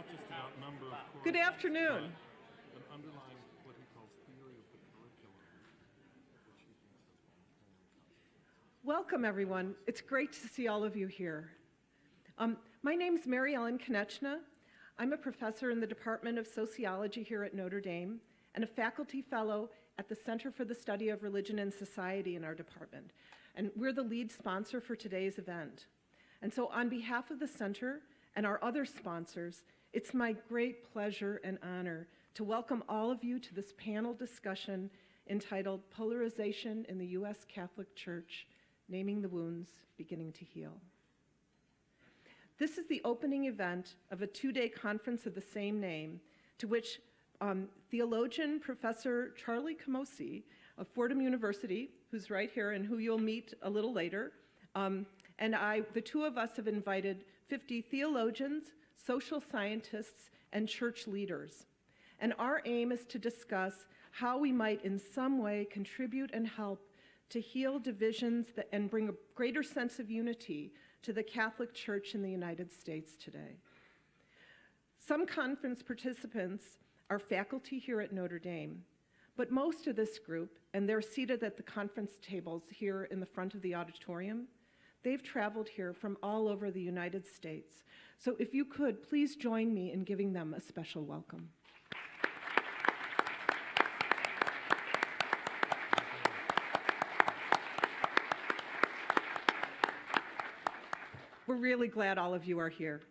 just about number of courses. Good afternoon. But an underlying what he calls theory of the curriculum, which he thinks has been Welcome, everyone. It's great to see all of you here. My name's Mary Ellen Konechna. I'm a professor in the Department of Sociology here at Notre Dame and a faculty fellow at the Center for the Study of Religion and Society in our department. And we're the lead sponsor for today's event. And so on behalf of the center and our other sponsors, it's my great pleasure and honor to welcome all of you to this panel discussion entitled Polarization in the U.S. Catholic Church, Naming the Wounds, Beginning to Heal. This is the opening event of a two-day conference of the same name, to which theologian Professor Charlie Camosi of Fordham University, who's right here and who you'll meet a little later, and I, the two of us, have invited 50 theologians, social scientists, and church leaders. And our aim is to discuss how we might in some way contribute and help to heal divisions and bring a greater sense of unity to the Catholic Church in the United States today. Some conference participants are faculty here at Notre Dame, but most of this group, and they're seated at the conference tables here in the front of the auditorium, they've traveled here from all over the United States. So if you could, please join me in giving them a special welcome. We're really glad all of you are here.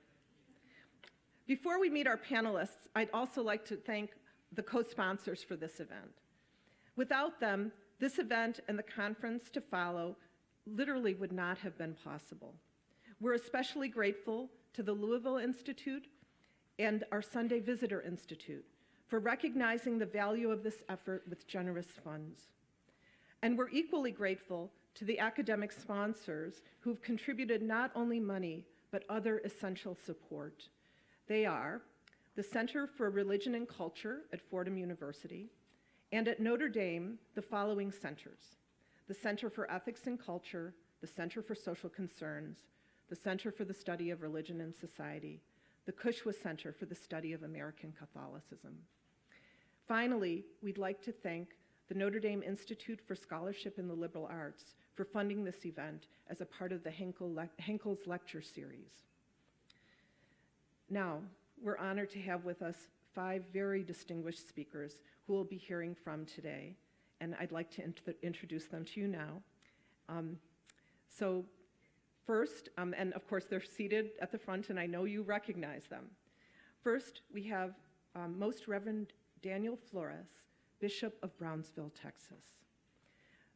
Before we meet our panelists, I'd also like to thank the co-sponsors for this event. Without them, this event and the conference to follow literally would not have been possible. We're especially grateful to the Louisville Institute and our Sunday Visitor Institute for recognizing the value of this effort with generous funds. And we're equally grateful to the academic sponsors who've contributed not only money, but other essential support. They are the Center for Religion and Culture at Fordham University, and at Notre Dame, the following centers: the Center for Ethics and Culture, the Center for Social Concerns, the Center for the Study of Religion and Society, the Cushwa Center for the Study of American Catholicism. Finally, we'd like to thank the Notre Dame Institute for Scholarship in the Liberal Arts for funding this event as a part of the Henkel's Lecture Series. Now, we're honored to have with us 5 very distinguished speakers who we'll be hearing from today, and I'd like to introduce them to you now. So first, and of course they're seated at the front and I know you recognize them. First, we have Most Reverend Daniel Flores, Bishop of Brownsville, Texas.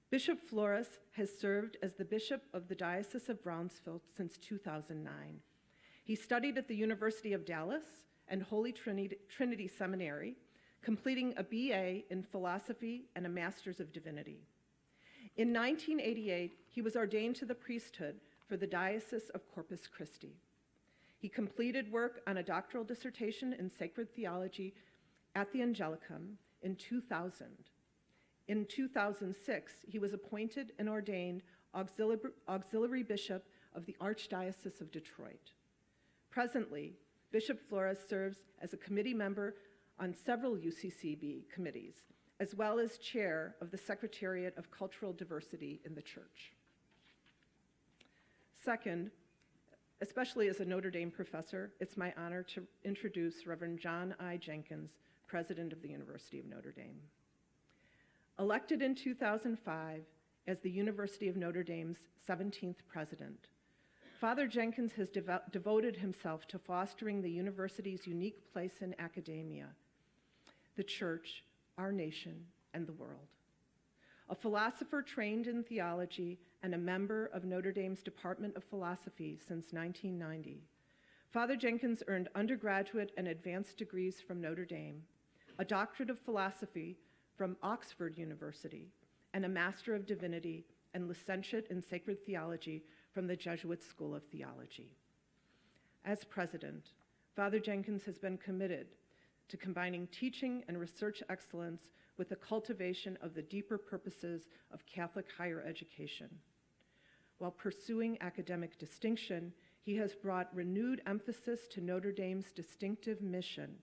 Bishop Flores has served as the Bishop of the Diocese of Brownsville since 2009. He studied at the University of Dallas and Holy Trinity Seminary, completing a BA in philosophy and a Master's of Divinity. In 1988, he was ordained to the priesthood for the Diocese of Corpus Christi. He completed work on a doctoral dissertation in sacred theology at the Angelicum in 2000. In 2006, he was appointed and ordained auxiliary bishop of the Archdiocese of Detroit. Presently, Bishop Flores serves as a committee member on several UCCB committees, as well as chair of the Secretariat of Cultural Diversity in the Church. Second, especially as a Notre Dame professor, it's my honor to introduce Reverend John I. Jenkins, President of the University of Notre Dame. Elected in 2005 as the University of Notre Dame's 17th president, Father Jenkins has devoted himself to fostering the university's unique place in academia, the church, our nation, and the world. A philosopher trained in theology and a member of Notre Dame's Department of Philosophy since 1990, Father Jenkins earned undergraduate and advanced degrees from Notre Dame, a doctorate of philosophy from Oxford University, and a Master of Divinity and licentiate in sacred theology from the Jesuit School of Theology. As president, Father Jenkins has been committed to combining teaching and research excellence with the cultivation of the deeper purposes of Catholic higher education. While pursuing academic distinction, He has brought renewed emphasis to Notre Dame's distinctive mission,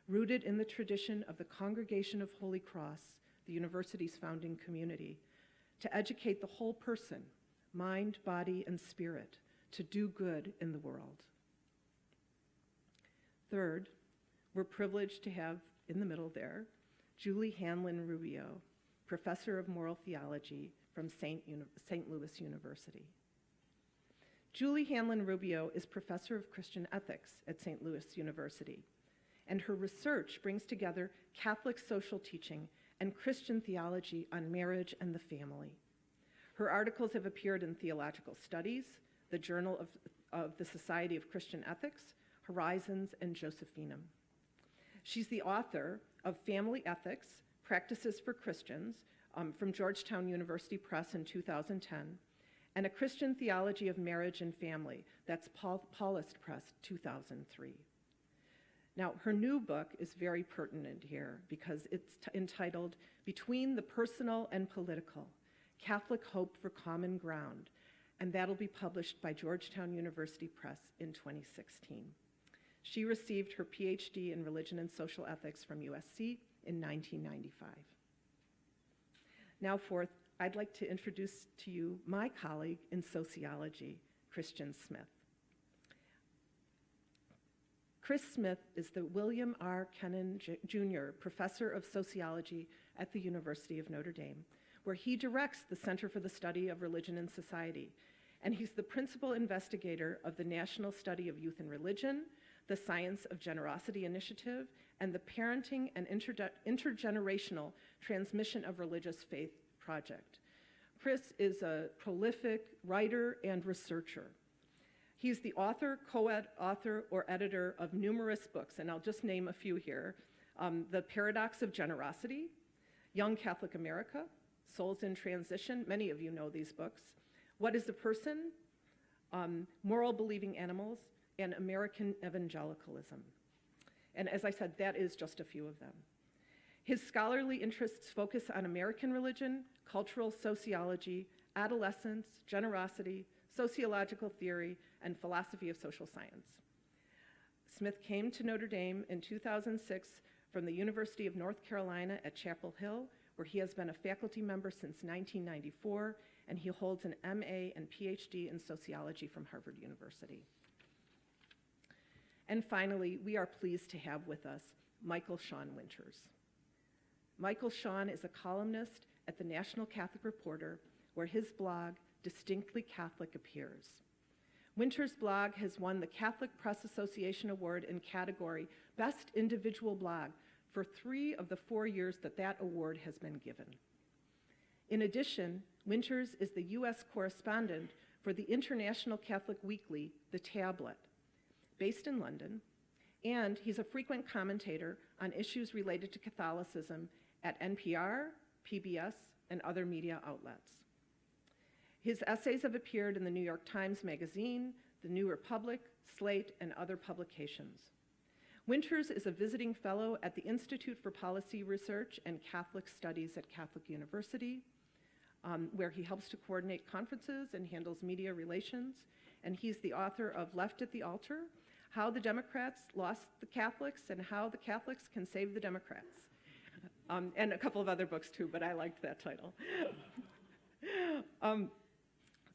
rooted in the tradition of the Congregation of Holy Cross, the university's founding community, to educate the whole person, mind, body, and spirit, to do good in the world. Third, we're privileged to have, in the middle there, Julie Hanlon Rubio, professor of moral theology from St. Louis University. Julie Hanlon Rubio is professor of Christian ethics at St. Louis University, and her research brings together Catholic social teaching and Christian theology on marriage and the family. Her articles have appeared in Theological Studies, the Journal of the Society of Christian Ethics, Horizons, and Josephinum. She's the author of Family Ethics, Practices for Christians, from Georgetown University Press in 2010, and A Christian Theology of Marriage and Family, that's Paulist Press, 2003. Now, her new book is very pertinent here because it's entitled Between the Personal and Political, Catholic Hope for Common Ground, and that'll be published by Georgetown University Press in 2016. She received her PhD in Religion and Social Ethics from USC in 1995. Now, fourth, I'd like to introduce to you my colleague in sociology, Christian Smith. Chris Smith is the William R. Kennan Jr. Professor of Sociology at the University of Notre Dame, where he directs the Center for the Study of Religion and Society, and he's the principal investigator of the National Study of Youth and Religion, the Science of Generosity Initiative, and the Parenting and Intergenerational Transmission of Religious Faith project. Chris is a prolific writer and researcher. He's the author, co-author, or editor of numerous books, and I'll just name a few here. The Paradox of Generosity, Young Catholic America, Souls in Transition, many of you know these books, What is a Person, Moral Believing Animals, and American Evangelicalism. And as I said, that is just a few of them. His scholarly interests focus on American religion, cultural sociology, adolescence, generosity, sociological theory, and philosophy of social science. Smith came to Notre Dame in 2006 from the University of North Carolina at Chapel Hill, where he has been a faculty member since 1994, and he holds an MA and PhD in sociology from Harvard University. And finally, we are pleased to have with us Michael Sean Winters. Michael Sean is a columnist at the National Catholic Reporter, where his blog, Distinctly Catholic, appears. Winters' blog has won the Catholic Press Association Award in category Best Individual Blog for 3 of the 4 years that award has been given. In addition, Winters is the U.S. correspondent for the International Catholic Weekly, The Tablet, based in London, and he's a frequent commentator on issues related to Catholicism at NPR, PBS, and other media outlets. His essays have appeared in the New York Times Magazine, the New Republic, Slate, and other publications. Winters is a visiting fellow at the Institute for Policy Research and Catholic Studies at Catholic University, where he helps to coordinate conferences and handles media relations, and he's the author of Left at the Altar, How the Democrats Lost the Catholics and How the Catholics Can Save the Democrats, and a couple of other books too, but I liked that title.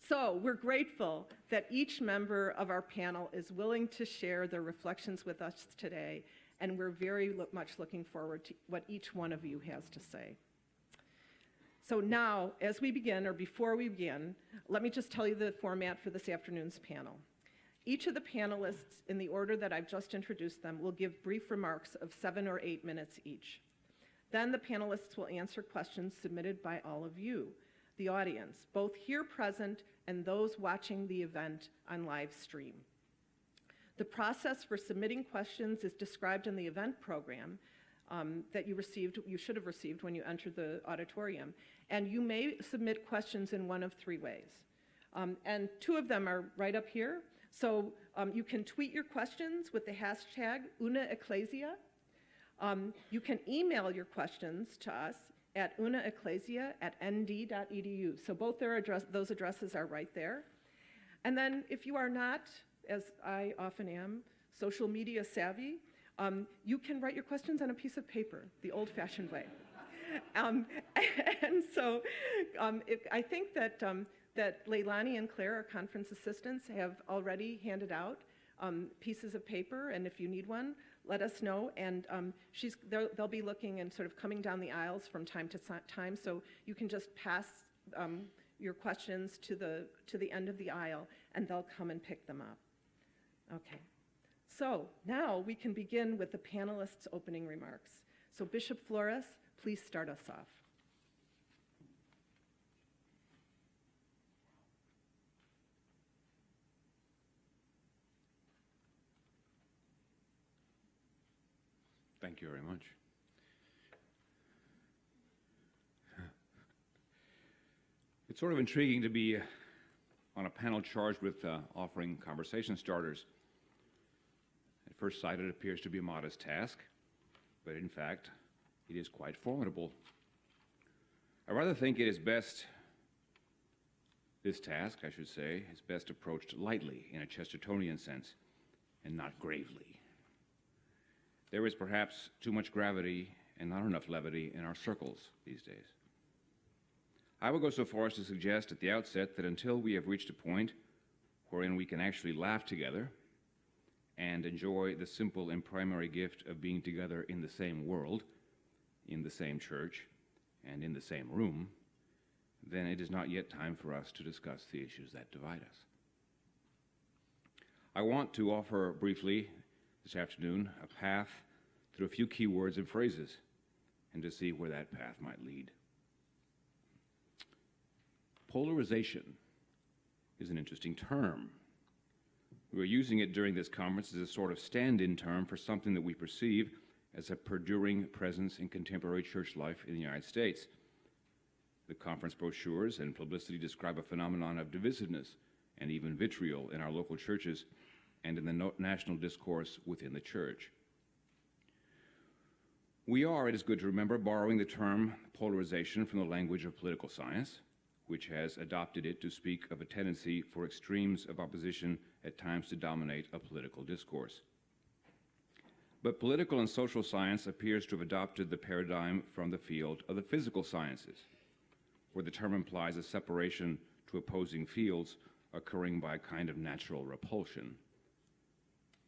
So we're grateful that each member of our panel is willing to share their reflections with us today, and we're very much looking forward to what each one of you has to say. So now, as we begin, or before we begin, let me just tell you the format for this afternoon's panel. Each of the panelists, in the order that I've just introduced them, will give brief remarks of 7 or 8 minutes each. Then the panelists will answer questions submitted by all of you, the audience, both here present and those watching the event on live stream. The process for submitting questions is described in the event program that you should have received when you entered the auditorium, and you may submit questions in one of 3 ways. And 2 of them are right up here. So you can tweet your questions with the hashtag #UnaEcclesia. You can email your questions to us at unaecclesia@nd.edu. So both those addresses are right there. And then if you are not as I often am, social media savvy, you can write your questions on a piece of paper, the old-fashioned way. And so I think that, that Leilani and Claire, our conference assistants, have already handed out pieces of paper, and if you need one, let us know. And they'll be looking and sort of coming down the aisles from time to time, so you can just pass your questions to the end of the aisle, and they'll come and pick them up. Okay. So now we can begin with the panelists' opening remarks. So Bishop Flores, please start us off. Thank you very much. It's sort of intriguing to be on a panel charged with offering conversation starters. At first sight, it appears to be a modest task, but in fact, it is quite formidable. I rather think it is best, this task, I should say, is best approached lightly in a Chestertonian sense, and not gravely. There is perhaps too much gravity and not enough levity in our circles these days. I will go so far as to suggest at the outset that until we have reached a point wherein we can actually laugh together and enjoy the simple and primary gift of being together in the same world, in the same church, and in the same room, then it is not yet time for us to discuss the issues that divide us. I want to offer briefly this afternoon a path through a few key words and phrases, and to see where that path might lead. Polarization is an interesting term. We're using it during this conference as a sort of stand-in term for something that we perceive as a perduring presence in contemporary church life in the United States. The conference brochures and publicity describe a phenomenon of divisiveness and even vitriol in our local churches and in the national discourse within the church. We are, it is good to remember, borrowing the term polarization from the language of political science, which has adopted it to speak of a tendency for extremes of opposition at times to dominate a political discourse. But political and social science appears to have adopted the paradigm from the field of the physical sciences, where the term implies a separation to opposing fields occurring by a kind of natural repulsion.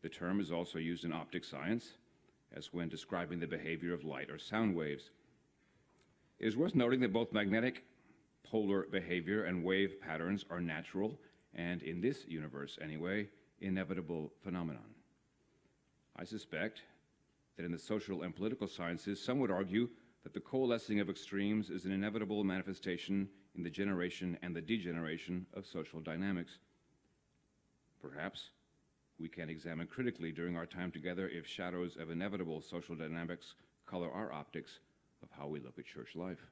The term is also used in optics science, as when describing the behavior of light or sound waves. It is worth noting that both magnetic polar behavior and wave patterns are natural, and in this universe anyway, inevitable phenomenon. I suspect that in the social and political sciences, some would argue that the coalescing of extremes is an inevitable manifestation in the generation and the degeneration of social dynamics. Perhaps we can examine critically during our time together if shadows of inevitable social dynamics color our optics of how we look at church life.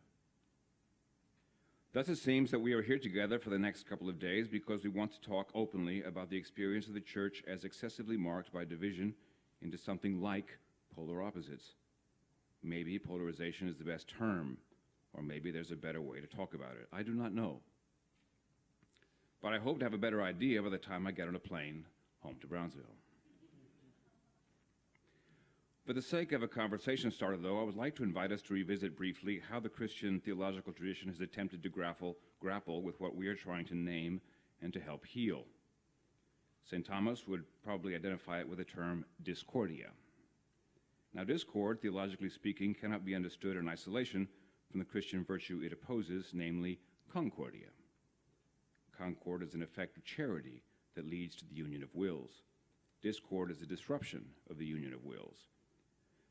Thus, it seems that we are here together for the next couple of days because we want to talk openly about the experience of the church as excessively marked by division into something like polar opposites. Maybe polarization is the best term, or maybe there's a better way to talk about it. I do not know. But I hope to have a better idea by the time I get on a plane home to Brownsville. For the sake of a conversation starter, though, I would like to invite us to revisit briefly how the Christian theological tradition has attempted to grapple with what we are trying to name and to help heal. St. Thomas would probably identify it with the term discordia. Now, discord, theologically speaking, cannot be understood in isolation from the Christian virtue it opposes, namely concordia. Concord is an effect of charity that leads to the union of wills. Discord is a disruption of the union of wills.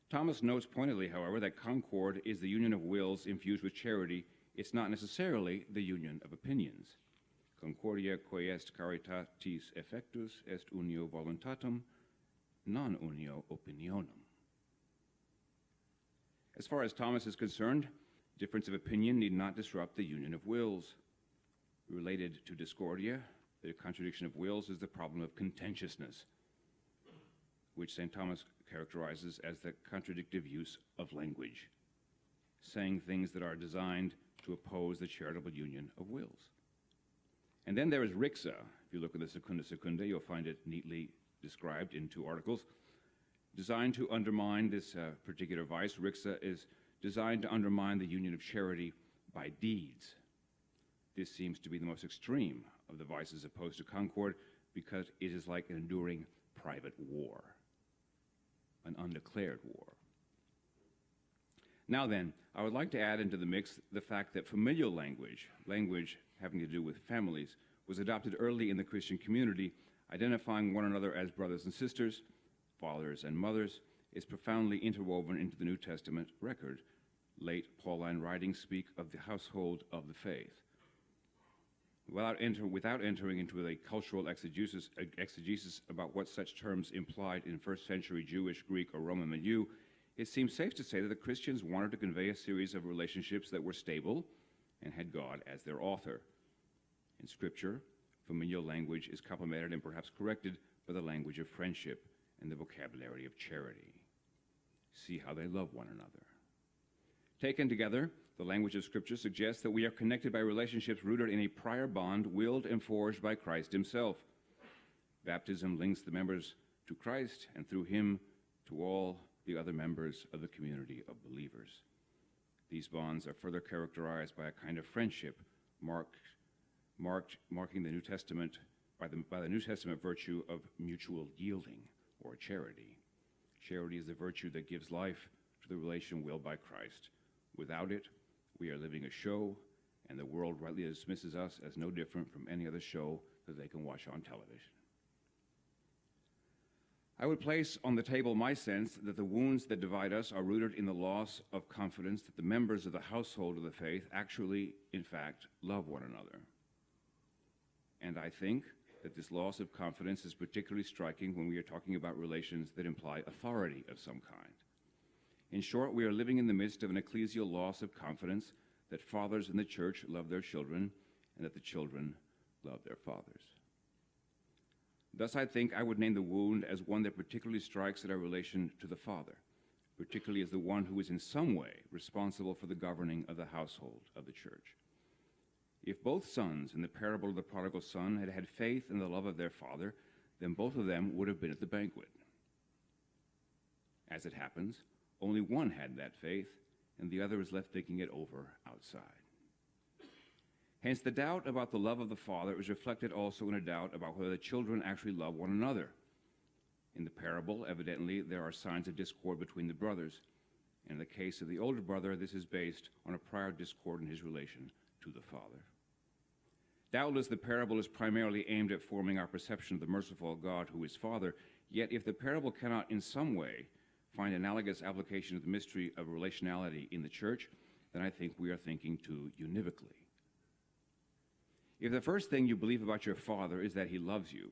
Thomas notes pointedly, however, that concord is the union of wills infused with charity. It's not necessarily the union of opinions. Concordia quae est caritatis effectus est unio voluntatum, non unio opinionum. As far as Thomas is concerned, difference of opinion need not disrupt the union of wills. Related to discordia, the contradiction of wills is the problem of contentiousness, which St. Thomas characterizes as the contradictive use of language, saying things that are designed to oppose the charitable union of wills. And then there is rixa. If you look at the Secunda Secunda, you'll find it neatly described in 2 articles. Designed to undermine this particular vice, rixa is designed to undermine the union of charity by deeds. This seems to be the most extreme of the vices opposed to concord because it is like an enduring private war, an undeclared war. Now then, I would like to add into the mix the fact that familial language having to do with families, was adopted early in the Christian community, identifying one another as brothers and sisters, fathers and mothers, is profoundly interwoven into the New Testament record. Late Pauline writings speak of the household of the faith. Without entering into a cultural exegesis about what such terms implied in first century Jewish, Greek, or Roman milieu, it seems safe to say that the Christians wanted to convey a series of relationships that were stable and had God as their author. In Scripture, familial language is complemented and perhaps corrected by the language of friendship and the vocabulary of charity. See how they love one another. Taken together, the language of Scripture suggests that we are connected by relationships rooted in a prior bond willed and forged by Christ himself. Baptism links the members to Christ and through him to all the other members of the community of believers. These bonds are further characterized by a kind of friendship marking the New Testament by the New Testament virtue of mutual yielding or charity. Charity is the virtue that gives life to the relation willed by Christ. Without it, we are living a show, and the world rightly dismisses us as no different from any other show that they can watch on television. I would place on the table my sense that the wounds that divide us are rooted in the loss of confidence that the members of the household of the faith actually, in fact, love one another. And I think that this loss of confidence is particularly striking when we are talking about relations that imply authority of some kind. In short, we are living in the midst of an ecclesial loss of confidence that fathers in the church love their children and that the children love their fathers. Thus, I think I would name the wound as one that particularly strikes at our relation to the father, particularly as the one who is in some way responsible for the governing of the household of the church. If both sons in the parable of the prodigal son had had faith in the love of their father, then both of them would have been at the banquet. As it happens, only one had that faith, and the other is left thinking it over outside. Hence, the doubt about the love of the father is reflected also in a doubt about whether the children actually love one another. In the parable, evidently, there are signs of discord between the brothers. In the case of the older brother, this is based on a prior discord in his relation to the father. Doubtless, the parable is primarily aimed at forming our perception of the merciful God who is Father, yet if the parable cannot in some way find analogous application of the mystery of relationality in the church, then I think we are thinking too univocally. If the first thing you believe about your father is that he loves you,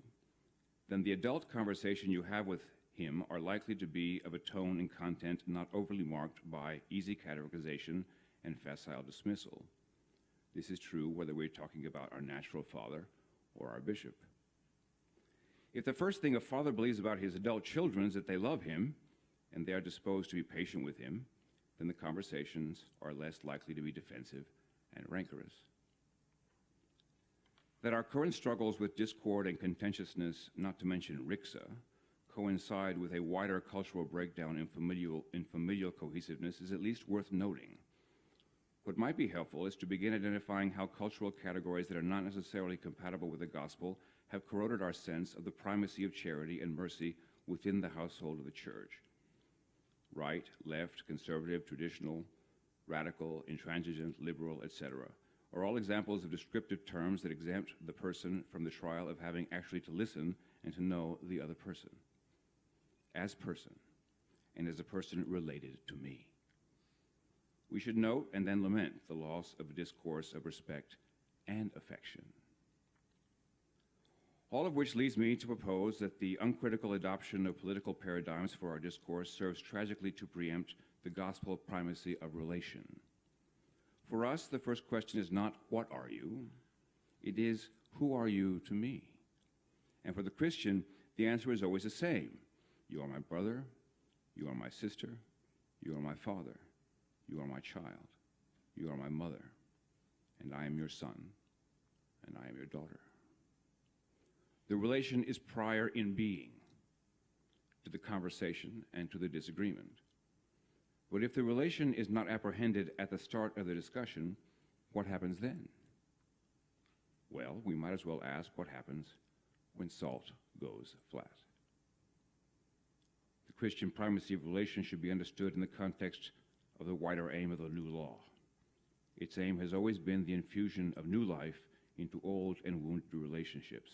then the adult conversation you have with him are likely to be of a tone and content not overly marked by easy categorization and facile dismissal. This is true whether we're talking about our natural father or our bishop. If the first thing a father believes about his adult children is that they love him and they are disposed to be patient with him, then the conversations are less likely to be defensive and rancorous. That our current struggles with discord and contentiousness, not to mention rixa, coincide with a wider cultural breakdown in familial cohesiveness is at least worth noting. What might be helpful is to begin identifying how cultural categories that are not necessarily compatible with the gospel have corroded our sense of the primacy of charity and mercy within the household of the church. Right, left, conservative, traditional, radical, intransigent, liberal, etc. are all examples of descriptive terms that exempt the person from the trial of having actually to listen and to know the other person, as person, and as a person related to me. We should note and then lament the loss of a discourse of respect and affection. All of which leads me to propose that the uncritical adoption of political paradigms for our discourse serves tragically to preempt the gospel primacy of relation. For us, the first question is not, what are you? It is, who are you to me? And for the Christian, the answer is always the same. You are my brother, you are my sister, you are my father, you are my child, you are my mother, and I am your son. and I am your daughter. The relation is prior in being to the conversation and to the disagreement. But if the relation is not apprehended at the start of the discussion, what happens then? Well, we might as well ask what happens when salt goes flat. The Christian primacy of relation should be understood in the context of the wider aim of the new law. Its aim has always been the infusion of new life into old and wounded relationships,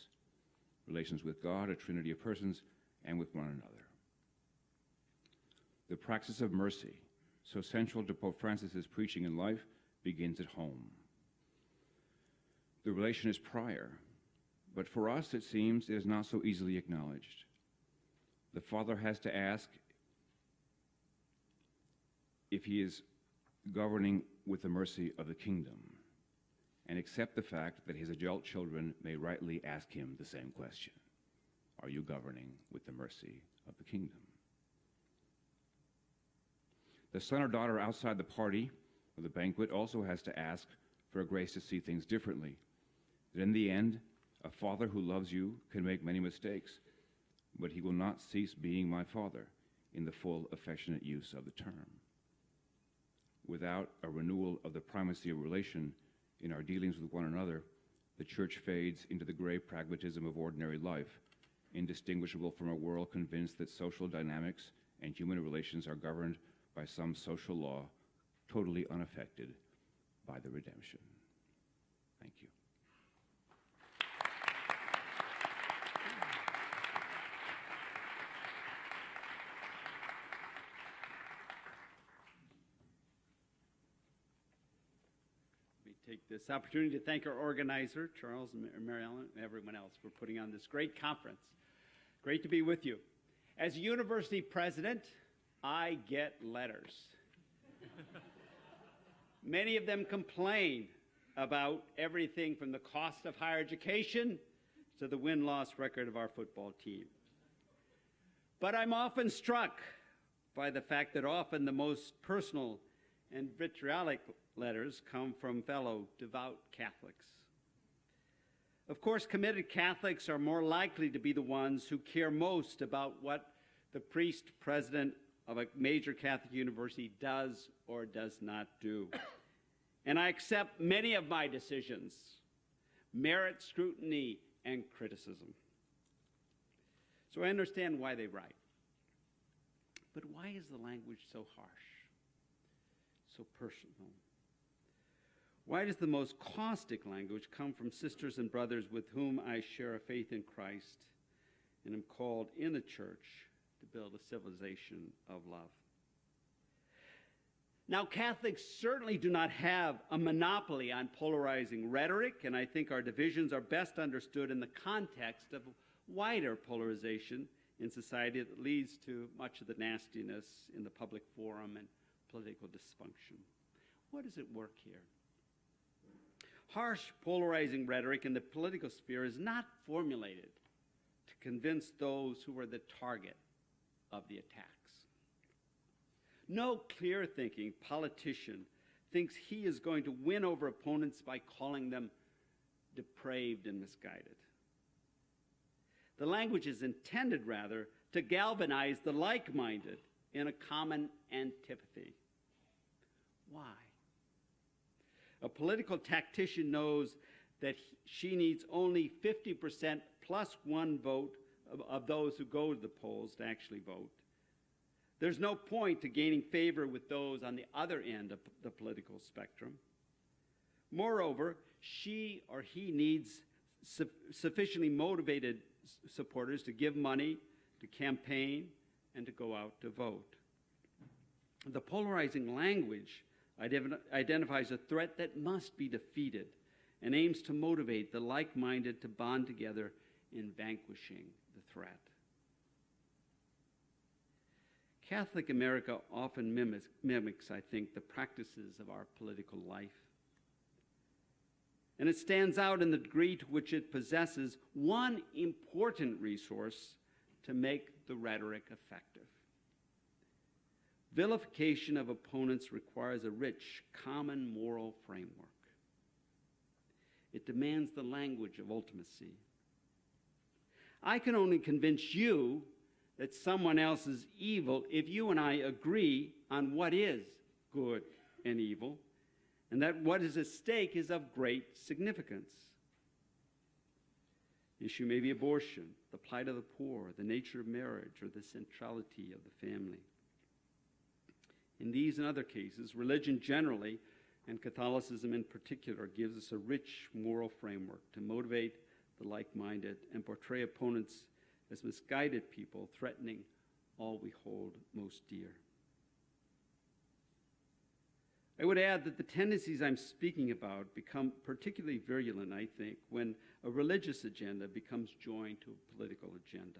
relations with God, a trinity of persons, and with one another. The praxis of mercy, so central to Pope Francis's preaching in life, begins at home. The relation is prior, but for us, it seems, it is not so easily acknowledged. The father has to ask if he is governing with the mercy of the kingdom, and accept the fact that his adult children may rightly ask him the same question. Are you governing with the mercy of the kingdom? The son or daughter outside the party or the banquet also has to ask for a grace to see things differently. That in the end, a father who loves you can make many mistakes, but he will not cease being my father in the full affectionate use of the term. Without a renewal of the primacy of relation in our dealings with one another, the church fades into the gray pragmatism of ordinary life, indistinguishable from a world convinced that social dynamics and human relations are governed by some social law totally unaffected by the redemption. Thank you. Take this opportunity to thank our organizer, Charles and Mary Ellen, and everyone else for putting on this great conference. Great to be with you. As a university president, I get letters. Many of them complain about everything from the cost of higher education to the win-loss record of our football team. But I'm often struck by the fact that often the most personal and vitriolic letters come from fellow devout Catholics. Of course, committed Catholics are more likely to be the ones who care most about what the priest president of a major Catholic university does or does not do. And I accept many of my decisions merit scrutiny and criticism. So I understand why they write. But why is the language so harsh, so personal? Why does the most caustic language come from sisters and brothers with whom I share a faith in Christ and am called in the church to build a civilization of love? Now, Catholics certainly do not have a monopoly on polarizing rhetoric, and I think our divisions are best understood in the context of wider polarization in society that leads to much of the nastiness in the public forum and political dysfunction. What is at work here? Harsh, polarizing rhetoric in the political sphere is not formulated to convince those who are the target of the attacks. No clear-thinking politician thinks he is going to win over opponents by calling them depraved and misguided. The language is intended, rather, to galvanize the like-minded in a common antipathy. Why? A political tactician knows that she needs only 50% plus one vote of those who go to the polls to actually vote. There's no point to gaining favor with those on the other end of the political spectrum. Moreover, she or he needs sufficiently motivated supporters to give money, to campaign, and to go out to vote. The polarizing language identifies a threat that must be defeated and aims to motivate the like-minded to bond together in vanquishing the threat. Catholic America often mimics, I think, the practices of our political life. And it stands out in the degree to which it possesses one important resource to make the rhetoric effective. Vilification of opponents requires a rich, common moral framework. It demands the language of ultimacy. I can only convince you that someone else is evil if you and I agree on what is good and evil, and that what is at stake is of great significance. The issue may be abortion, the plight of the poor, the nature of marriage, or the centrality of the family. In these and other cases, religion generally, and Catholicism in particular, gives us a rich moral framework to motivate the like-minded and portray opponents as misguided people threatening all we hold most dear. I would add that the tendencies I'm speaking about become particularly virulent, I think, when a religious agenda becomes joined to a political agenda.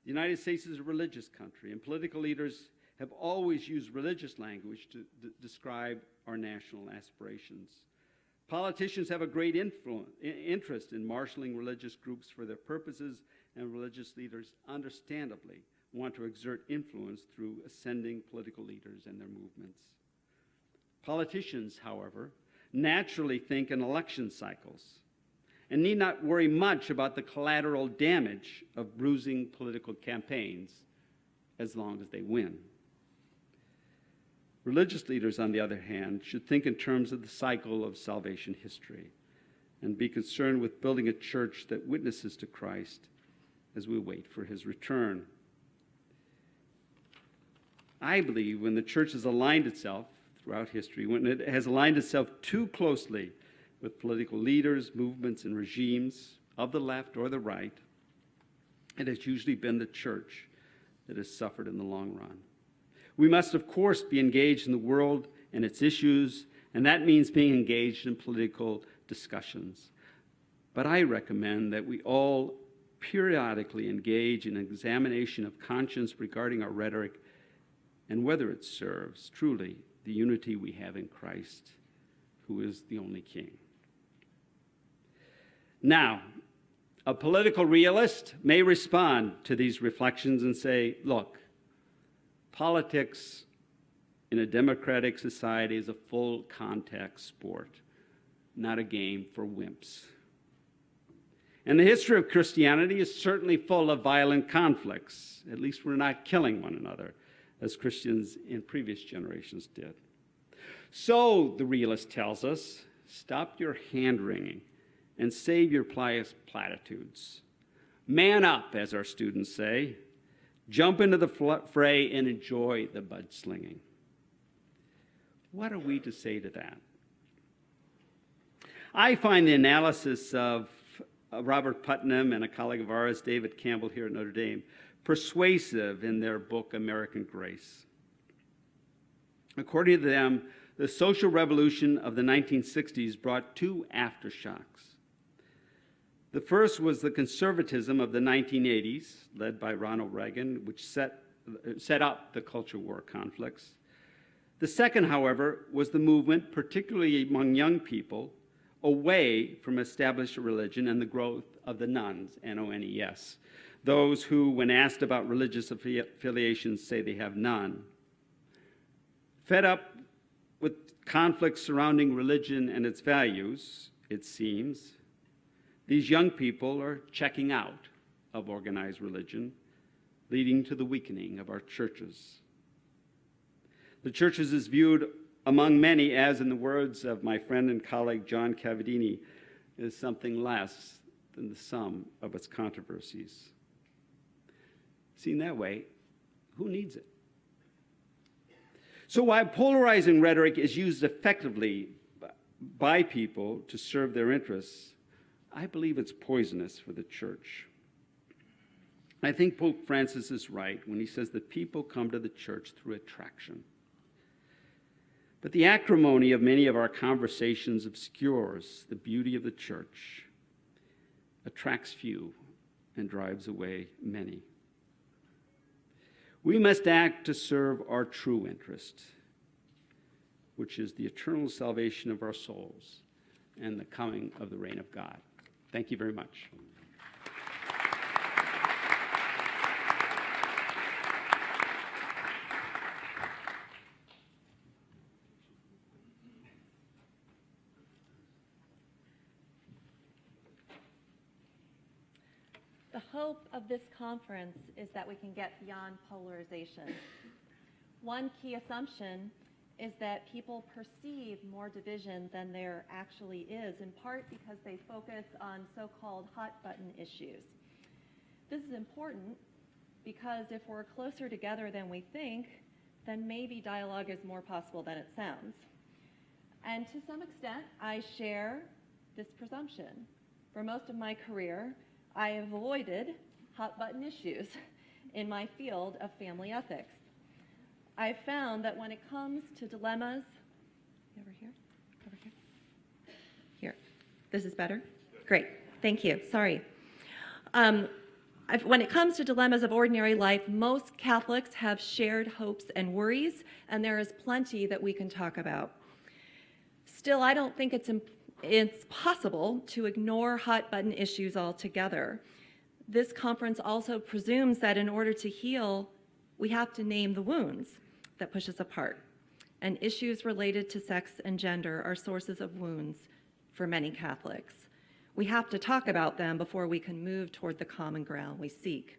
The United States is a religious country, and political leaders have always used religious language to describe our national aspirations. Politicians have a great interest in marshaling religious groups for their purposes, and religious leaders understandably want to exert influence through ascending political leaders and their movements. Politicians, however, naturally think in election cycles and need not worry much about the collateral damage of bruising political campaigns as long as they win. Religious leaders, on the other hand, should think in terms of the cycle of salvation history and be concerned with building a church that witnesses to Christ as we wait for his return. I believe when the church has aligned itself throughout history, when it has aligned itself too closely with political leaders, movements, and regimes of the left or the right, it has usually been the church that has suffered in the long run. We must, of course, be engaged in the world and its issues, and that means being engaged in political discussions. But I recommend that we all periodically engage in an examination of conscience regarding our rhetoric and whether it serves truly the unity we have in Christ, who is the only King. Now, a political realist may respond to these reflections and say, look, politics in a democratic society is a full contact sport, not a game for wimps. And the history of Christianity is certainly full of violent conflicts. At least we're not killing one another, as Christians in previous generations did. So, the realist tells us, stop your hand-wringing and save your pious platitudes. Man up, as our students say. Jump into the fray and enjoy the mudslinging. What are we to say to that? I find the analysis of Robert Putnam and a colleague of ours, David Campbell, here at Notre Dame, persuasive in their book, American Grace. According to them, the social revolution of the 1960s brought two aftershocks. The first was the conservatism of the 1980s, led by Ronald Reagan, which set up the culture war conflicts. The second, however, was the movement, particularly among young people, away from established religion and the growth of the nones, N-O-N-E-S, those who, when asked about religious affiliations, say they have none. Fed up with conflicts surrounding religion and its values, it seems, these young people are checking out of organized religion, leading to the weakening of our churches. The churches is viewed among many as, in the words of my friend and colleague John Cavadini, is something less than the sum of its controversies. Seen that way, who needs it? So while polarizing rhetoric is used effectively by people to serve their interests, I believe it's poisonous for the church. I think Pope Francis is right when he says that people come to the church through attraction. But the acrimony of many of our conversations obscures the beauty of the church, attracts few, and drives away many. We must act to serve our true interest, which is the eternal salvation of our souls and the coming of the reign of God. Thank you very much. hope of this conference is that we can get beyond polarization. One key assumption is that people perceive more division than there actually is, in part because they focus on so-called hot-button issues. This is important because if we're closer together than we think, then maybe dialogue is more possible than it sounds. And to some extent, I share this presumption. For most of my career, I avoided hot-button issues in my field of family ethics. I've found that when it comes to dilemmas, over here, here, this is better? Great, thank you, sorry. When it comes to dilemmas of ordinary life, most Catholics have shared hopes and worries, and there is plenty that we can talk about. Still, I don't think it's possible to ignore hot-button issues altogether. This conference also presumes that in order to heal, we have to name the wounds that push us apart. And issues related to sex and gender are sources of wounds for many Catholics. We have to talk about them before we can move toward the common ground we seek.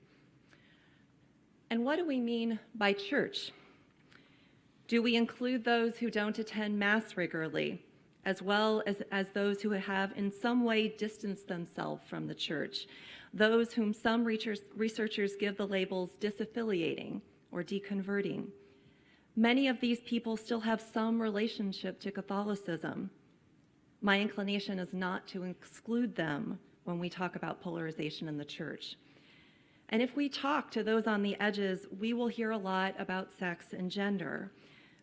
And what do we mean by church? Do we include those who don't attend Mass regularly, as well as those who have in some way distanced themselves from the church, those whom some researchers give the labels disaffiliating or deconverting? Many of these people still have some relationship to Catholicism. My inclination is not to exclude them when we talk about polarization in the church. And if we talk to those on the edges, we will hear a lot about sex and gender.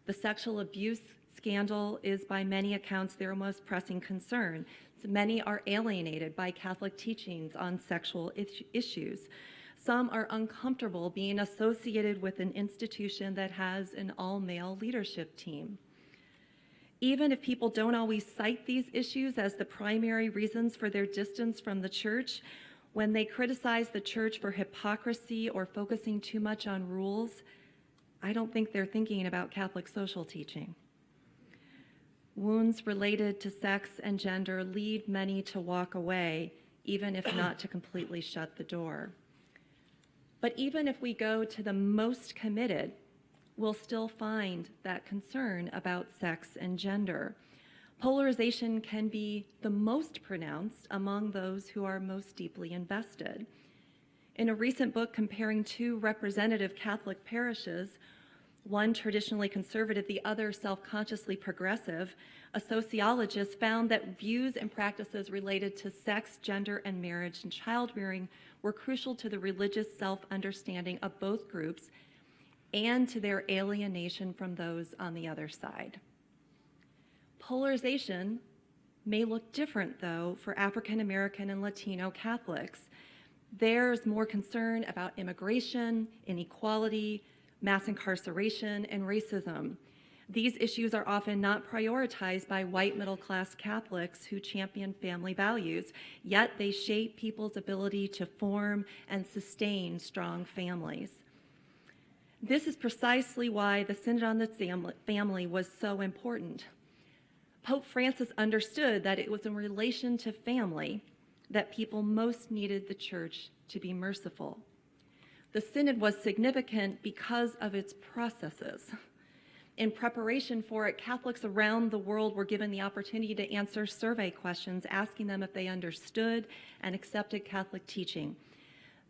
The sexual abuse scandal is by many accounts their most pressing concern. So many are alienated by Catholic teachings on sexual issues. Some are uncomfortable being associated with an institution that has an all-male leadership team. Even if people don't always cite these issues as the primary reasons for their distance from the church, when they criticize the church for hypocrisy or focusing too much on rules, I don't think they're thinking about Catholic social teaching. Wounds related to sex and gender lead many to walk away, even if not to completely shut the door. But even if we go to the most committed, we'll still find that concern about sex and gender. Polarization can be the most pronounced among those who are most deeply invested. In a recent book comparing two representative Catholic parishes, one traditionally conservative, the other self-consciously progressive, a sociologist found that views and practices related to sex, gender, and marriage and child-rearing were crucial to the religious self-understanding of both groups and to their alienation from those on the other side. Polarization may look different, though, for African American and Latino Catholics. There's more concern about immigration, inequality, mass incarceration, and racism. These issues are often not prioritized by white middle-class Catholics who champion family values, yet they shape people's ability to form and sustain strong families. This is precisely why the Synod on the Family was so important. Pope Francis understood that it was in relation to family that people most needed the Church to be merciful. The Synod was significant because of its processes. In preparation for it, Catholics around the world were given the opportunity to answer survey questions, asking them if they understood and accepted Catholic teaching.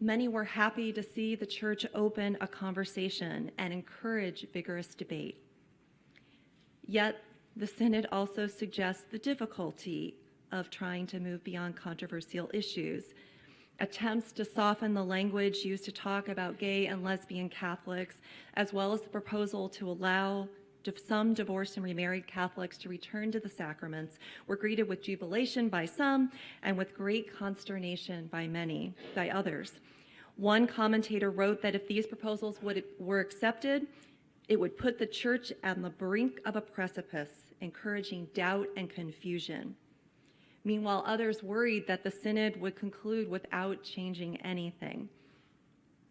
Many were happy to see the Church open a conversation and encourage vigorous debate. Yet, the Synod also suggests the difficulty of trying to move beyond controversial issues. Attempts to soften the language used to talk about gay and lesbian Catholics, as well as the proposal to allow some divorced and remarried Catholics to return to the sacraments, were greeted with jubilation by some and with great consternation by others. One commentator wrote that if these proposals were accepted, it would put the Church on the brink of a precipice, encouraging doubt and confusion. Meanwhile, others worried that the Synod would conclude without changing anything.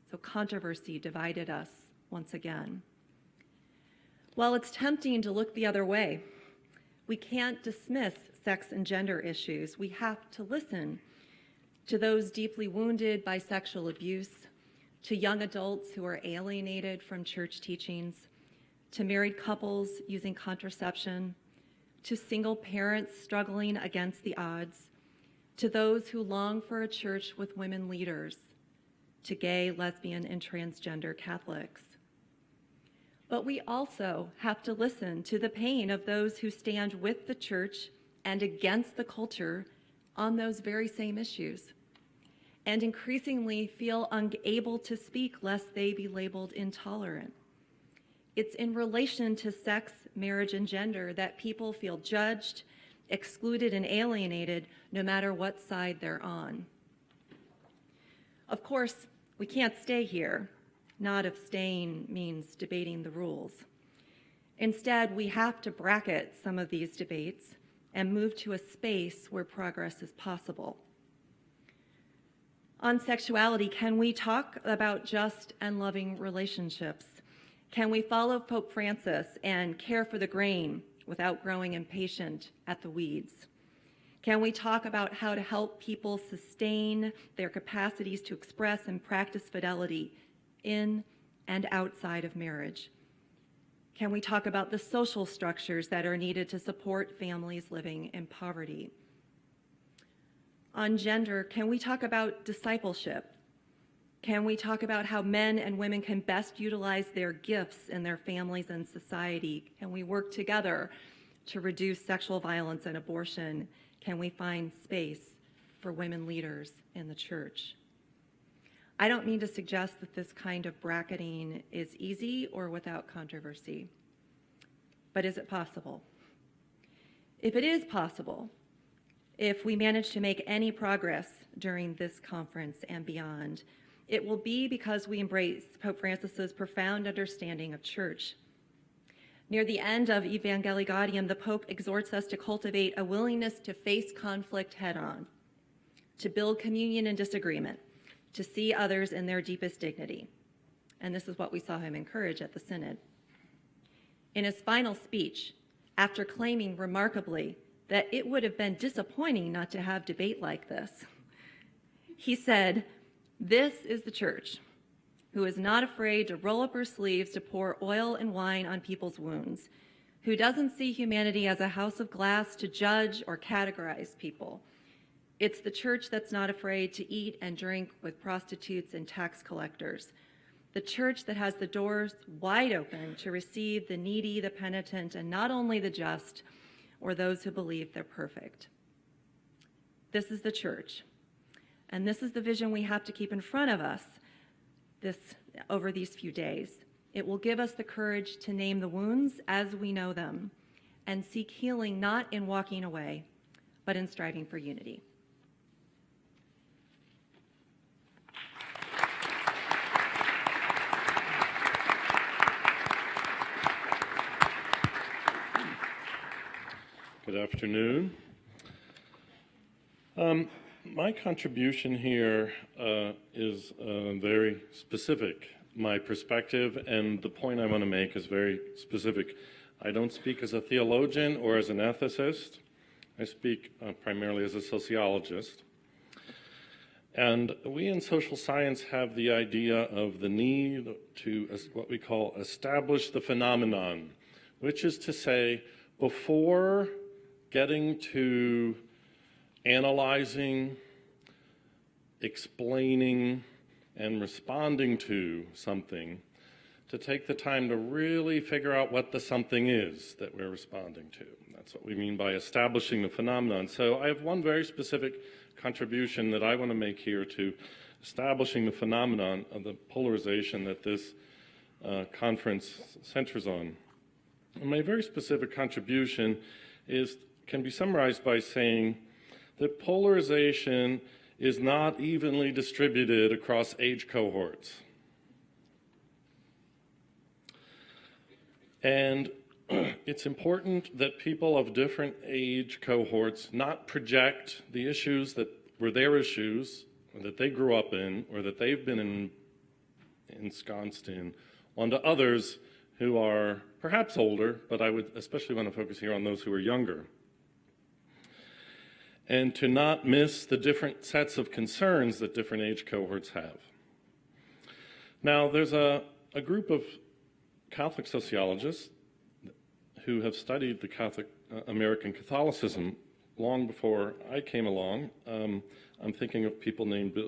So controversy divided us once again. While it's tempting to look the other way, we can't dismiss sex and gender issues. We have to listen to those deeply wounded by sexual abuse, to young adults who are alienated from church teachings, to married couples using contraception, to single parents struggling against the odds, to those who long for a church with women leaders, to gay, lesbian, and transgender Catholics. But we also have to listen to the pain of those who stand with the church and against the culture on those very same issues, and increasingly feel unable to speak lest they be labeled intolerant. It's in relation to sex, marriage, and gender that people feel judged, excluded, and alienated no matter what side they're on. Of course, we can't stay here, not if staying means debating the rules. Instead, we have to bracket some of these debates and move to a space where progress is possible. On sexuality, can we talk about just and loving relationships? Can we follow Pope Francis and care for the grain without growing impatient at the weeds? Can we talk about how to help people sustain their capacities to express and practice fidelity in and outside of marriage? Can we talk about the social structures that are needed to support families living in poverty? On gender, can we talk about discipleship? Can we talk about how men and women can best utilize their gifts in their families and society? Can we work together to reduce sexual violence and abortion? Can we find space for women leaders in the church? I don't mean to suggest that this kind of bracketing is easy or without controversy, but is it possible? If it is possible, if we manage to make any progress during this conference and beyond, it will be because we embrace Pope Francis's profound understanding of church. Near the end of Evangelii Gaudium, the Pope exhorts us to cultivate a willingness to face conflict head-on, to build communion in disagreement, to see others in their deepest dignity. And this is what we saw him encourage at the Synod. In his final speech, after claiming remarkably that it would have been disappointing not to have debate like this, he said, "This is the church who is not afraid to roll up her sleeves to pour oil and wine on people's wounds, who doesn't see humanity as a house of glass to judge or categorize people. It's the church that's not afraid to eat and drink with prostitutes and tax collectors. The church that has the doors wide open to receive the needy, the penitent, and not only the just or those who believe they're perfect." This is the church. And this is the vision we have to keep in front of us over these few days. It will give us the courage to name the wounds as we know them and seek healing not in walking away, but in striving for unity. Good afternoon. My contribution here is very specific. My perspective and the point I want to make is very specific. I don't speak as a theologian or as an ethicist. I speak primarily as a sociologist. And we in social science have the idea of the need to what we call establish the phenomenon, which is to say, before getting to analyzing, explaining, and responding to something, to take the time to really figure out what the something is that we're responding to. That's what we mean by establishing the phenomenon. So I have one very specific contribution that I want to make here to establishing the phenomenon of the polarization that this conference centers on. And my very specific contribution can be summarized by saying that polarization is not evenly distributed across age cohorts. And it's important that people of different age cohorts not project the issues that were their issues, or that they grew up in, or that they've been ensconced in, onto others who are perhaps older, but I would especially want to focus here on those who are younger. and to not miss the different sets of concerns that different age cohorts have. Now, there's a group of Catholic sociologists who have studied the American Catholicism long before I came along. I'm thinking of people named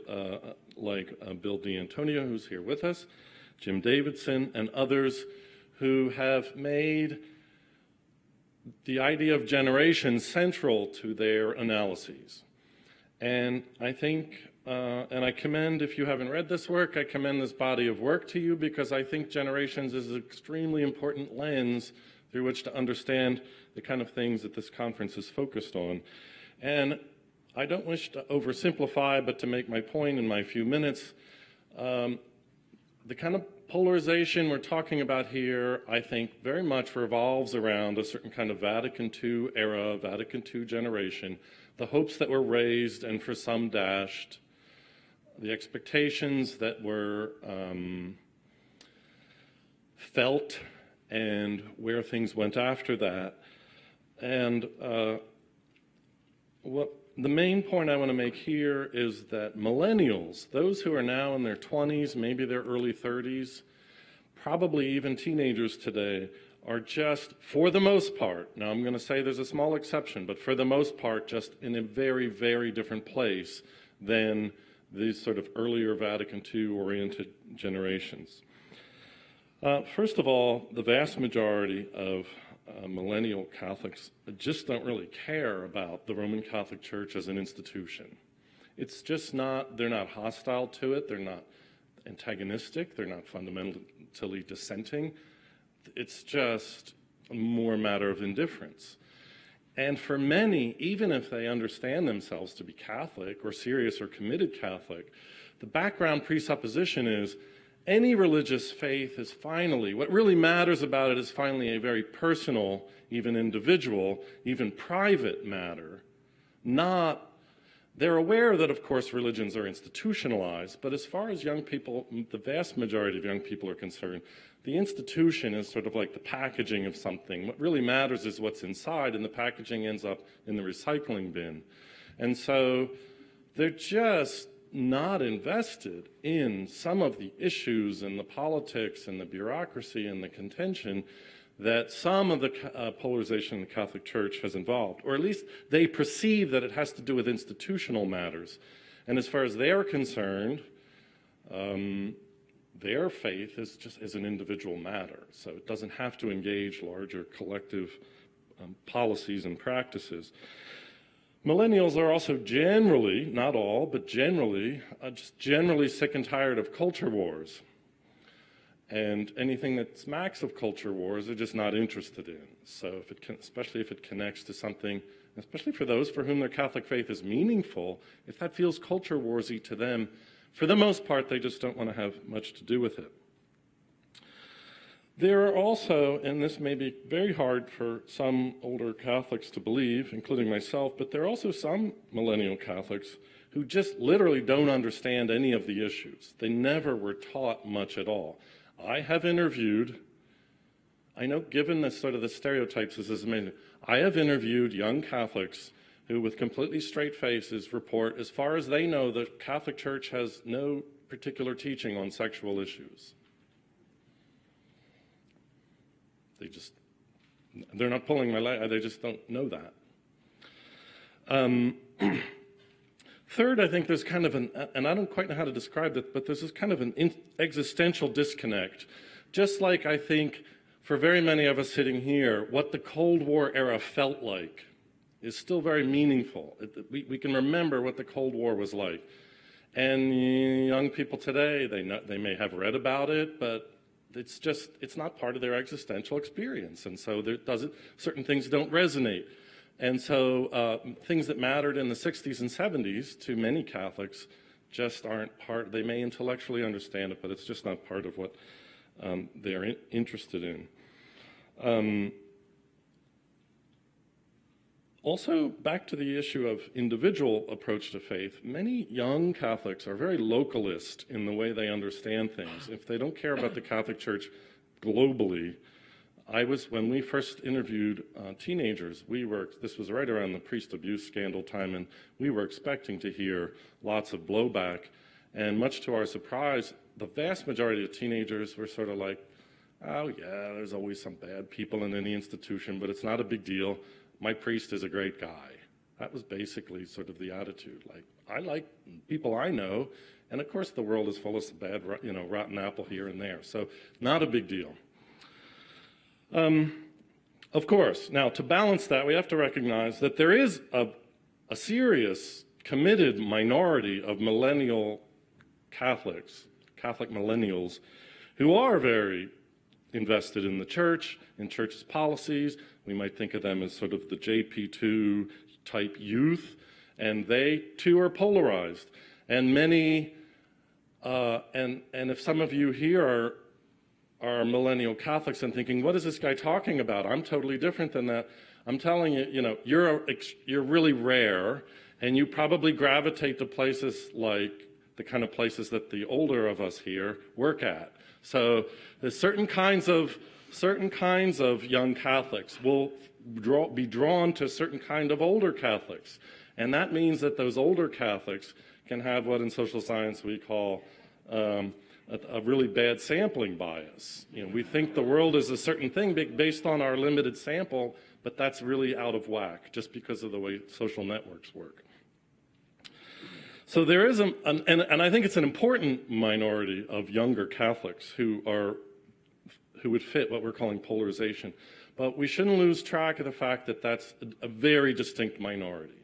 like Bill D'Antonio, who's here with us, Jim Davidson, and others who have made the idea of generation central to their analyses. And I think, and I commend, if you haven't read this work, I commend this body of work to you, because I think generations is an extremely important lens through which to understand the kind of things that this conference is focused on. And I don't wish to oversimplify, but to make my point in my few minutes, the kind of polarization we're talking about here, I think, very much revolves around a certain kind of Vatican II era, Vatican II generation, the hopes that were raised and for some dashed, the expectations that were felt, and where things went after that. And the main point I want to make here is that millennials, those who are now in their 20s, maybe their early 30s, probably even teenagers today, are just, for the most part, now I'm going to say there's a small exception, but for the most part, just in a very, very different place than these sort of earlier Vatican II-oriented generations. First of all, the vast majority of millennial Catholics just don't really care about the Roman Catholic Church as an institution. It's just not, they're not hostile to it, they're not antagonistic, they're not fundamentally dissenting. It's just more a matter of indifference. And for many, even if they understand themselves to be Catholic or serious or committed Catholic, the background presupposition is any religious faith is finally, what really matters about it is finally a very personal, even individual, even private matter. They're aware that, of course, religions are institutionalized, but as far as young people, the vast majority of young people are concerned, the institution is sort of like the packaging of something. What really matters is what's inside, and the packaging ends up in the recycling bin. And so they're just not invested in some of the issues and the politics and the bureaucracy and the contention that some of the polarization in the Catholic Church has involved, or at least they perceive that it has to do with institutional matters. And as far as they're concerned, their faith is an individual matter, so it doesn't have to engage larger collective policies and practices. Millennials are also generally, not all, but generally, just generally sick and tired of culture wars. And anything that smacks of culture wars, they're just not interested in. So especially if it connects to something, especially for those for whom their Catholic faith is meaningful, if that feels culture warsy to them, for the most part, they just don't want to have much to do with it. There are also, and this may be very hard for some older Catholics to believe, including myself, but there are also some millennial Catholics who just literally don't understand any of the issues. They never were taught much at all. I have interviewed, I know given the sort of the stereotypes, this is amazing. I have interviewed young Catholics who with completely straight faces report, as far as they know, the Catholic Church has no particular teaching on sexual issues. They're not pulling my leg, they just don't know that. Third, I think there's kind of and I don't quite know how to describe it, but there's this kind of an existential disconnect. Just like I think for very many of us sitting here, what the Cold War era felt like is still very meaningful. We can remember what the Cold War was like. And young people today, they may have read about it, but it's not part of their existential experience. And so certain things don't resonate. And so things that mattered in the 60s and 70s to many Catholics just aren't part, they may intellectually understand it, but it's just not part of what they're interested in. Also, back to the issue of individual approach to faith, many young Catholics are very localist in the way they understand things. If they don't care about the Catholic Church globally, when we first interviewed teenagers, this was right around the priest abuse scandal time, and we were expecting to hear lots of blowback. And much to our surprise, the vast majority of teenagers were sort of like, oh yeah, there's always some bad people in any institution, but it's not a big deal. My priest is a great guy. That was basically sort of the attitude. Like, I like people I know, and of course the world is full of some bad, rotten apple here and there. So not a big deal. Of course, now to balance that, we have to recognize that there is a serious, committed minority of millennial Catholics, Catholic millennials, who are very invested in the church, in church's policies. We might think of them as sort of the JP2 type youth, and they too are polarized. And many, and if some of you here are millennial Catholics and thinking, what is this guy talking about? I'm totally different than that. I'm telling you, you're really rare, and you probably gravitate to places like the kind of places that the older of us here work at. So there's certain kinds of young Catholics will be drawn to certain kind of older Catholics. And that means that those older Catholics can have what in social science we call a really bad sampling bias. We think the world is a certain thing based on our limited sample, but that's really out of whack just because of the way social networks work. So there is and I think it's an important minority of younger Catholics who would fit what we're calling polarization. But we shouldn't lose track of the fact that that's a very distinct minority.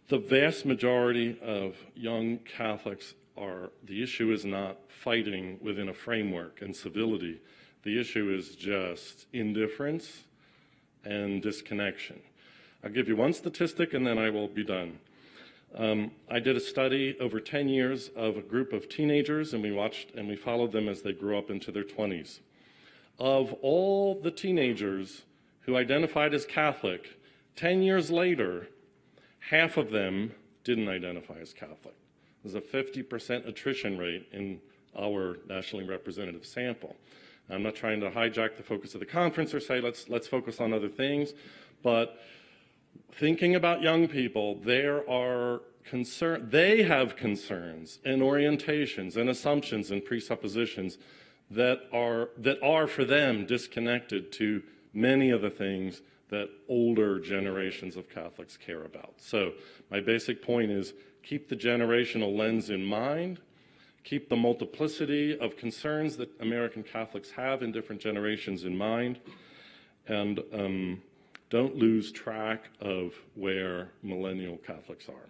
The vast majority of young Catholics the issue is not fighting within a framework and civility. The issue is just indifference and disconnection. I'll give you one statistic and then I will be done. I did a study over 10 years of a group of teenagers, and we followed them as they grew up into their 20s. Of all the teenagers who identified as Catholic, 10 years later, half of them didn't identify as Catholic. There's a 50% attrition rate in our nationally representative sample. I'm not trying to hijack the focus of the conference or say let's focus on other things, but thinking about young people, they have concerns and orientations and assumptions and presuppositions that are for them disconnected to many of the things that older generations of Catholics care about. So my basic point is keep the generational lens in mind, keep the multiplicity of concerns that American Catholics have in different generations in mind, and don't lose track of where millennial Catholics are.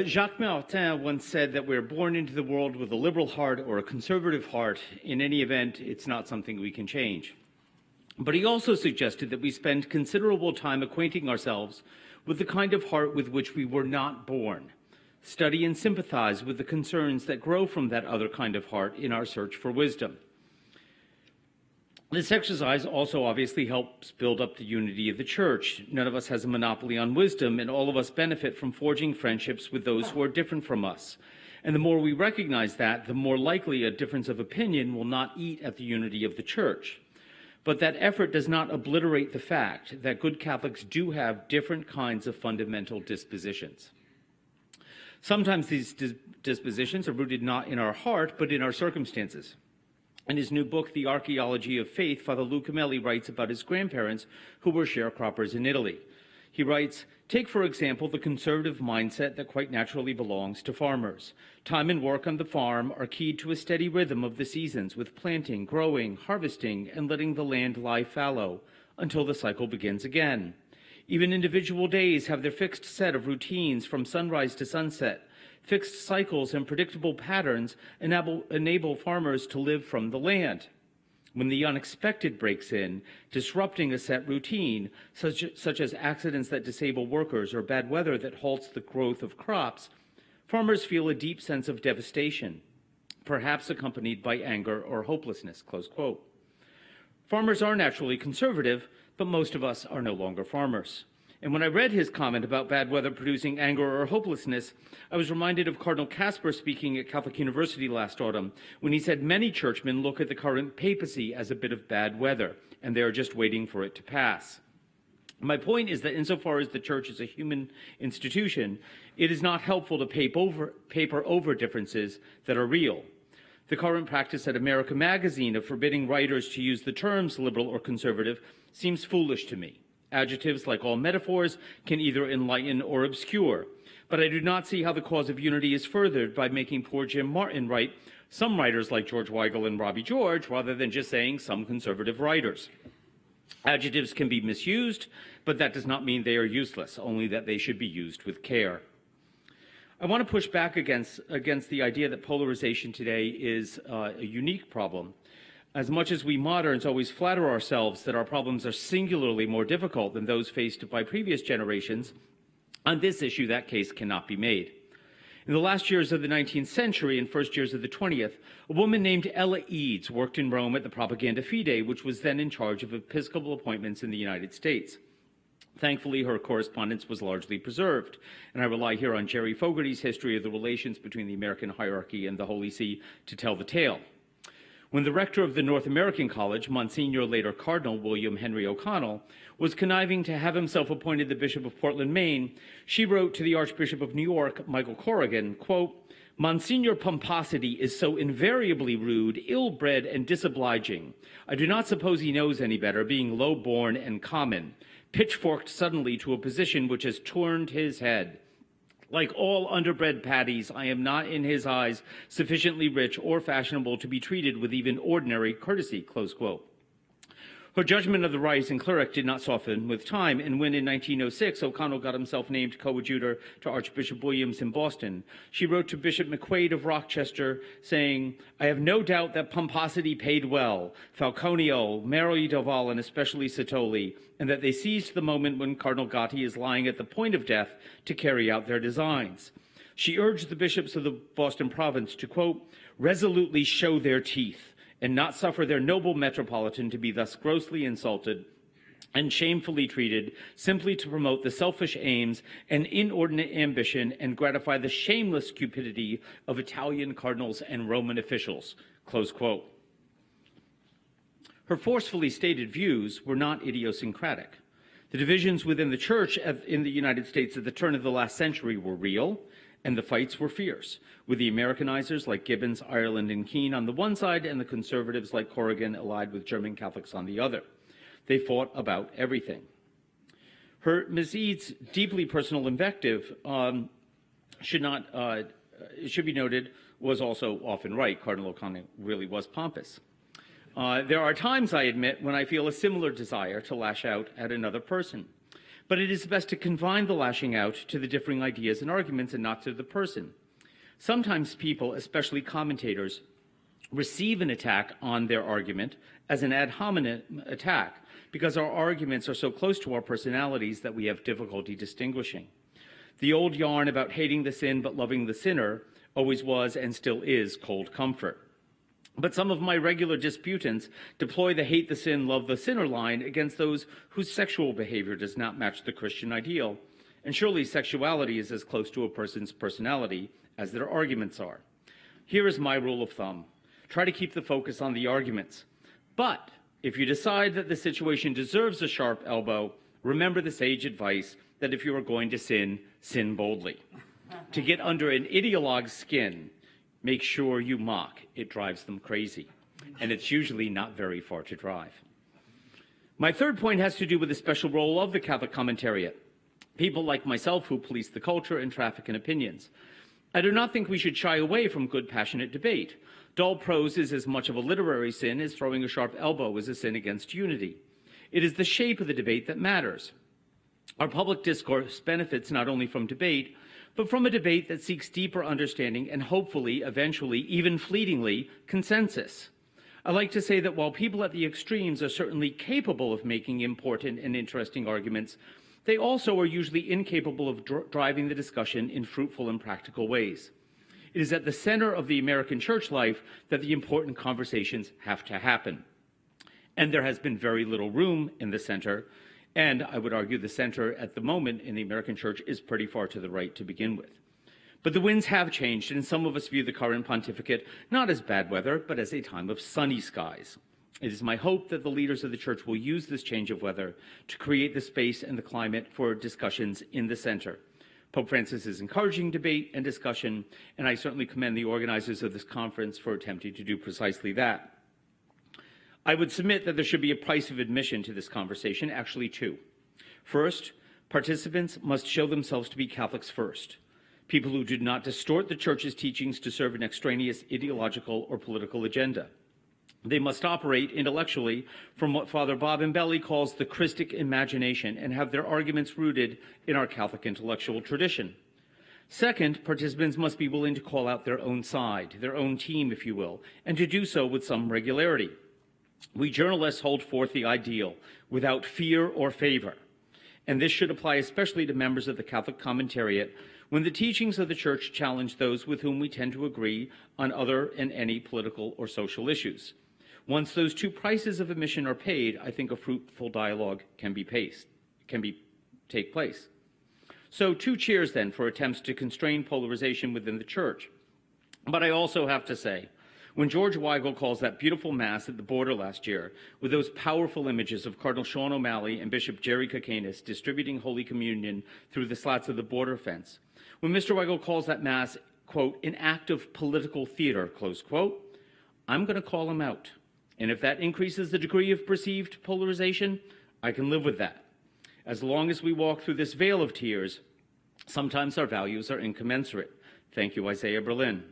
Jacques Martin once said that we're born into the world with a liberal heart or a conservative heart. In any event, it's not something we can change. But he also suggested that we spend considerable time acquainting ourselves with the kind of heart with which we were not born. Study and sympathize with the concerns that grow from that other kind of heart in our search for wisdom. This exercise also obviously helps build up the unity of the church. None of us has a monopoly on wisdom, and all of us benefit from forging friendships with those who are different from us. And the more we recognize that, the more likely a difference of opinion will not eat at the unity of the church. But that effort does not obliterate the fact that good Catholics do have different kinds of fundamental dispositions. Sometimes these dispositions are rooted not in our heart, but in our circumstances. In his new book, The Archaeology of Faith, Father Luke Amelli writes about his grandparents who were sharecroppers in Italy. He writes, take, for example, the conservative mindset that quite naturally belongs to farmers. Time and work on the farm are keyed to a steady rhythm of the seasons with planting, growing, harvesting, and letting the land lie fallow until the cycle begins again. Even individual days have their fixed set of routines from sunrise to sunset. Fixed cycles and predictable patterns enable farmers to live from the land. When the unexpected breaks in, disrupting a set routine, such as accidents that disable workers or bad weather that halts the growth of crops, farmers feel a deep sense of devastation, perhaps accompanied by anger or hopelessness, close quote. Farmers are naturally conservative, but most of us are no longer farmers. And when I read his comment about bad weather producing anger or hopelessness, I was reminded of Cardinal Casper speaking at Catholic University last autumn, when he said many churchmen look at the current papacy as a bit of bad weather, and they are just waiting for it to pass. My point is that insofar as the church is a human institution, it is not helpful to paper over differences that are real. The current practice at America Magazine of forbidding writers to use the terms liberal or conservative seems foolish to me. Adjectives, like all metaphors, can either enlighten or obscure, but I do not see how the cause of unity is furthered by making poor Jim Martin write some writers like George Weigel and Robbie George, rather than just saying some conservative writers. Adjectives can be misused, but that does not mean they are useless, only that they should be used with care. I want to push back against the idea that polarization today is a unique problem. As much as we moderns always flatter ourselves that our problems are singularly more difficult than those faced by previous generations, on this issue, that case cannot be made. In the last years of the 19th century and first years of the 20th, a woman named Ella Eads worked in Rome at the Propaganda Fide, which was then in charge of episcopal appointments in the United States. Thankfully, her correspondence was largely preserved, and I rely here on Jerry Fogarty's history of the relations between the American hierarchy and the Holy See to tell the tale. When the rector of the North American College, Monsignor later Cardinal William Henry O'Connell, was conniving to have himself appointed the Bishop of Portland, Maine, she wrote to the Archbishop of New York, Michael Corrigan, quote, "Monsignor Pomposity is so invariably rude, ill-bred, and disobliging. I do not suppose he knows any better, being low-born and common, pitchforked suddenly to a position which has turned his head. Like all underbred paddies, I am not in his eyes sufficiently rich or fashionable to be treated with even ordinary courtesy," close quote. Her judgment of the rising cleric did not soften with time, and when in 1906 O'Connell got himself named coadjutor to Archbishop Williams in Boston, she wrote to Bishop McQuaid of Rochester saying, "I have no doubt that Pomposity paid well, Falconio, Mary Doval, and especially Satoli, and that they seized the moment when Cardinal Gotti is lying at the point of death to carry out their designs." She urged the bishops of the Boston province to, quote, "resolutely show their teeth and not suffer their noble metropolitan to be thus grossly insulted and shamefully treated simply to promote the selfish aims and inordinate ambition and gratify the shameless cupidity of Italian cardinals and Roman officials," close quote. Her forcefully stated views were not idiosyncratic. The divisions within the church in the United States at the turn of the last century were real, and the fights were fierce, with the Americanizers like Gibbons, Ireland, and Keene on the one side, and the conservatives like Corrigan allied with German Catholics on the other. They fought about everything. Ms. Eads' deeply personal invective it should be noted, was also often right. Cardinal O'Connell really was pompous. There are times, I admit, when I feel a similar desire to lash out at another person. But it is best to confine the lashing out to the differing ideas and arguments and not to the person. Sometimes people, especially commentators, receive an attack on their argument as an ad hominem attack because our arguments are so close to our personalities that we have difficulty distinguishing. The old yarn about hating the sin but loving the sinner always was and still is cold comfort. But some of my regular disputants deploy the hate the sin, love the sinner line against those whose sexual behavior does not match the Christian ideal. And surely sexuality is as close to a person's personality as their arguments are. Here is my rule of thumb. Try to keep the focus on the arguments. But if you decide that the situation deserves a sharp elbow, remember the sage advice that if you are going to sin, sin boldly. To get under an ideologue's skin, make sure you mock. It drives them crazy. And it's usually not very far to drive. My third point has to do with the special role of the Catholic commentariat, people like myself who police the culture and traffic in opinions. I do not think we should shy away from good, passionate debate. Dull prose is as much of a literary sin as throwing a sharp elbow is a sin against unity. It is the shape of the debate that matters. Our public discourse benefits not only from debate, but from a debate that seeks deeper understanding and hopefully, eventually, even fleetingly, consensus. I like to say that while people at the extremes are certainly capable of making important and interesting arguments, they also are usually incapable of driving the discussion in fruitful and practical ways. It is at the center of the American church life that the important conversations have to happen. And there has been very little room in the center And I would argue the center at the moment in the American church is pretty far to the right to begin with. But the winds have changed, and some of us view the current pontificate not as bad weather, but as a time of sunny skies. It is my hope that the leaders of the church will use this change of weather to create the space and the climate for discussions in the center. Pope Francis is encouraging debate and discussion, and I certainly commend the organizers of this conference for attempting to do precisely that. I would submit that there should be a price of admission to this conversation, actually two. First, participants must show themselves to be Catholics first, people who do not distort the church's teachings to serve an extraneous ideological or political agenda. They must operate intellectually from what Father Bob Imbelli calls the Christic imagination and have their arguments rooted in our Catholic intellectual tradition. Second, participants must be willing to call out their own side, their own team, if you will, and to do so with some regularity. We journalists hold forth the ideal without fear or favor, and this should apply especially to members of the Catholic commentariat when the teachings of the Church challenge those with whom we tend to agree on other and any political or social issues. Once those two prices of admission are paid, I think a fruitful dialogue can take place. So 2 cheers then for attempts to constrain polarization within the Church. But I also have to say, when George Weigel calls that beautiful Mass at the border last year, with those powerful images of Cardinal Sean O'Malley and Bishop Jerry Kakanis distributing Holy Communion through the slats of the border fence, when Mr. Weigel calls that Mass, quote, an act of political theater, close quote, I'm going to call him out. And if that increases the degree of perceived polarization, I can live with that. As long as we walk through this veil of tears, sometimes our values are incommensurate. Thank you, Isaiah Berlin.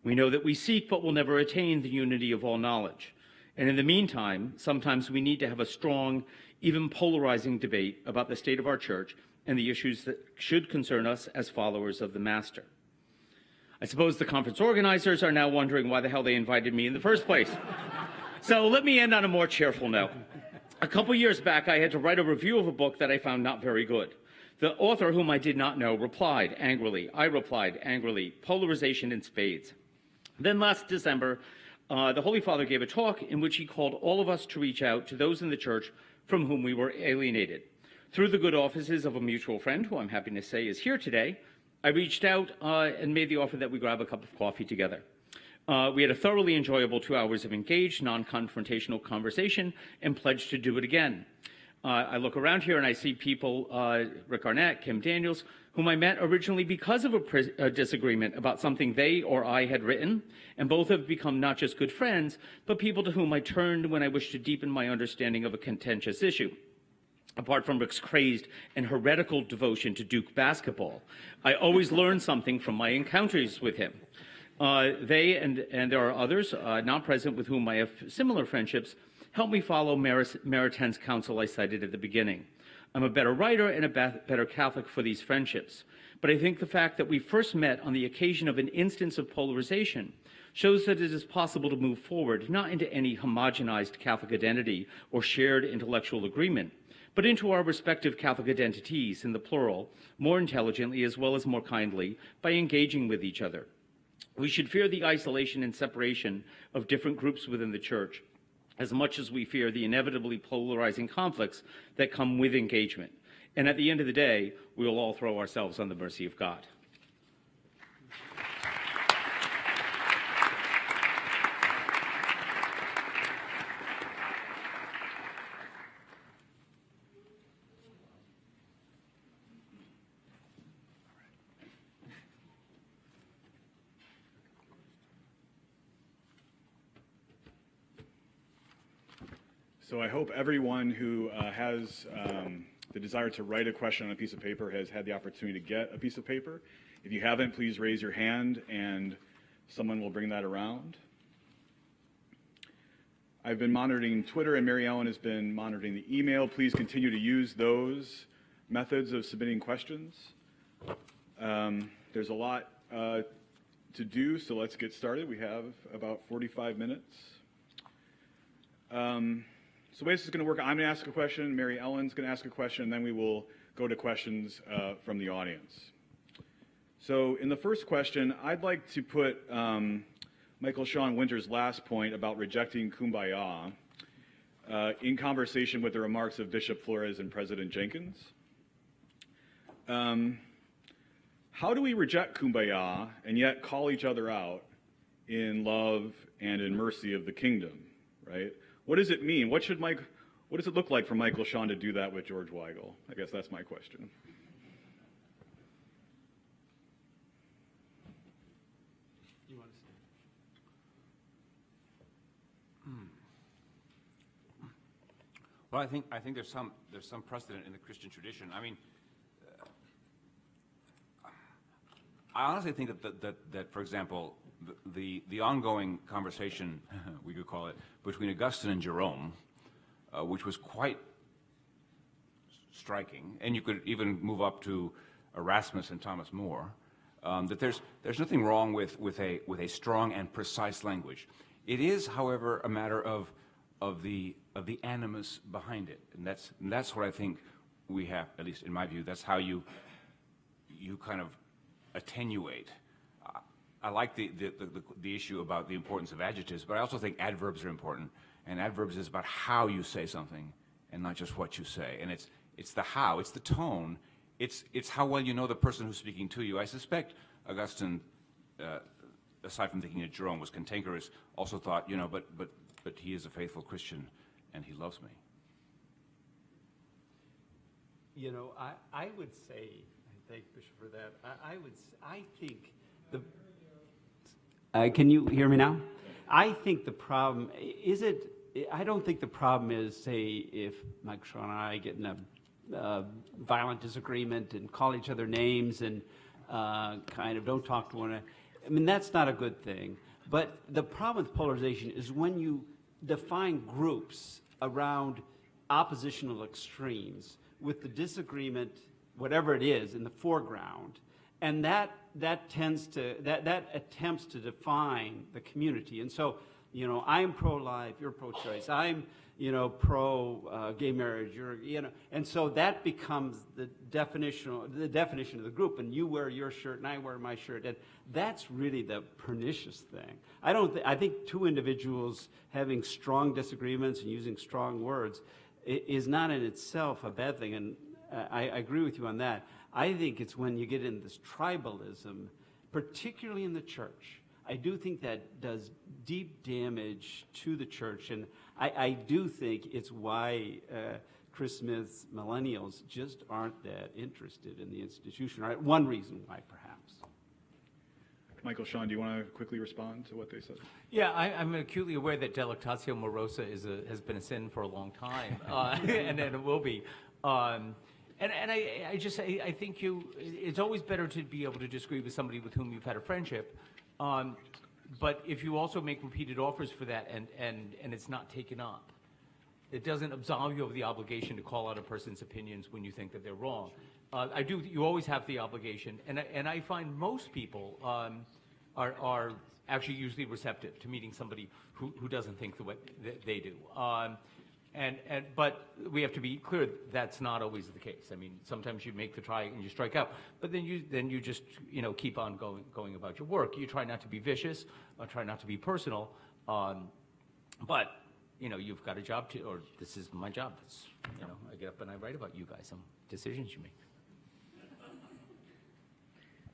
We know that we seek but will never attain the unity of all knowledge. And in the meantime, sometimes we need to have a strong, even polarizing debate about the state of our church and the issues that should concern us as followers of the Master. I suppose the conference organizers are now wondering why the hell they invited me in the first place. So let me end on a more cheerful note. A couple years back, I had to write a review of a book that I found not very good. The author, whom I did not know, replied angrily. I replied angrily, polarization in spades. Then last December, the Holy Father gave a talk in which he called all of us to reach out to those in the church from whom we were alienated. Through the good offices of a mutual friend, who I'm happy to say is here today, I reached out and made the offer that we grab a cup of coffee together. We had a thoroughly enjoyable 2 hours of engaged, non-confrontational conversation and pledged to do it again. I look around here and I see people, Rick Arnett, Kim Daniels, whom I met originally because of a disagreement about something they or I had written, and both have become not just good friends, but people to whom I turned when I wished to deepen my understanding of a contentious issue. Apart from Rick's crazed and heretical devotion to Duke basketball, I always learn something from my encounters with him. They, and there are others not present with whom I have similar friendships, help me follow Mariten's counsel I cited at the beginning. I'm a better writer and a better Catholic for these friendships. But I think the fact that we first met on the occasion of an instance of polarization shows that it is possible to move forward, not into any homogenized Catholic identity or shared intellectual agreement, but into our respective Catholic identities in the plural, more intelligently as well as more kindly, by engaging with each other. We should fear the isolation and separation of different groups within the Church, as much as we fear the inevitably polarizing conflicts that come with engagement. And at the end of the day, we will all throw ourselves on the mercy of God. So I hope everyone who has the desire to write a question on a piece of paper has had the opportunity to get a piece of paper. If you haven't, please raise your hand and someone will bring that around. I've been monitoring Twitter and Mary Ellen has been monitoring the email. Please continue to use those methods of submitting questions. There's a lot to do, so let's get started. We have about 45 minutes. So the way this is going to work, I'm going to ask a question, Mary Ellen's going to ask a question, and then we will go to questions from the audience. So in the first question, I'd like to put Michael Sean Winter's last point about rejecting kumbaya. in conversation with the remarks of Bishop Flores and President Jenkins. How do we reject kumbaya and yet call each other out in love and in mercy of the kingdom, right? What does it mean? What does it look like for Michael Sean to do that with George Weigel? I guess that's my question. You want to say? Well, I think there's some precedent in the Christian tradition. I mean, I honestly think that for example, the ongoing conversation, we could call it, between Augustine and Jerome, which was quite striking, and you could even move up to Erasmus and Thomas More, that there's nothing wrong with a strong and precise language. It is, however, a matter of the animus behind it, and that's what I think we have, at least in my view. That's how you kind of attenuate. I like the issue about the importance of adjectives, but I also think adverbs are important. And adverbs is about how you say something, and not just what you say. And it's the how, it's the tone, it's how well you know the person who's speaking to you. I suspect Augustine, aside from thinking that Jerome was cantankerous, also thought, but he is a faithful Christian, and he loves me. I would say, and thank Bishop for that. I think the. Can you hear me now? I think the problem I don't think the problem is, say, if Mike Shaw and I get in a violent disagreement and call each other names and kind of don't talk to one another. I mean, that's not a good thing. But the problem with polarization is when you define groups around oppositional extremes with the disagreement, whatever it is, in the foreground, and that attempts to define the community. And so, I'm pro-life, you're pro-choice. I'm, pro-gay marriage, and so that becomes the definition of the group. And you wear your shirt, and I wear my shirt, and that's really the pernicious thing. I think two individuals having strong disagreements and using strong words is not in itself a bad thing. And I agree with you on that. I think it's when you get into this tribalism, particularly in the church. I do think that does deep damage to the church, and I do think it's why Chris Smith's millennials just aren't that interested in the institution. Right? One reason why, perhaps. Michael Sean, do you want to quickly respond to what they said? Yeah, I'm acutely aware that delectatio morosa has been a sin for a long time, and it will be. And I think it's always better to be able to disagree with somebody with whom you've had a friendship. But if you also make repeated offers for that and it's not taken up, it doesn't absolve you of the obligation to call out a person's opinions when you think that they're wrong. You always have the obligation, and I find most people are actually usually receptive to meeting somebody who doesn't think the way that they do. But we have to be clear that's not always the case. I mean, sometimes you make the try and you strike out, but then you just keep on going about your work. You try not to be vicious, try not to be personal, but you've got a job to, or this is my job. It's, I get up and I write about you guys, some decisions you make.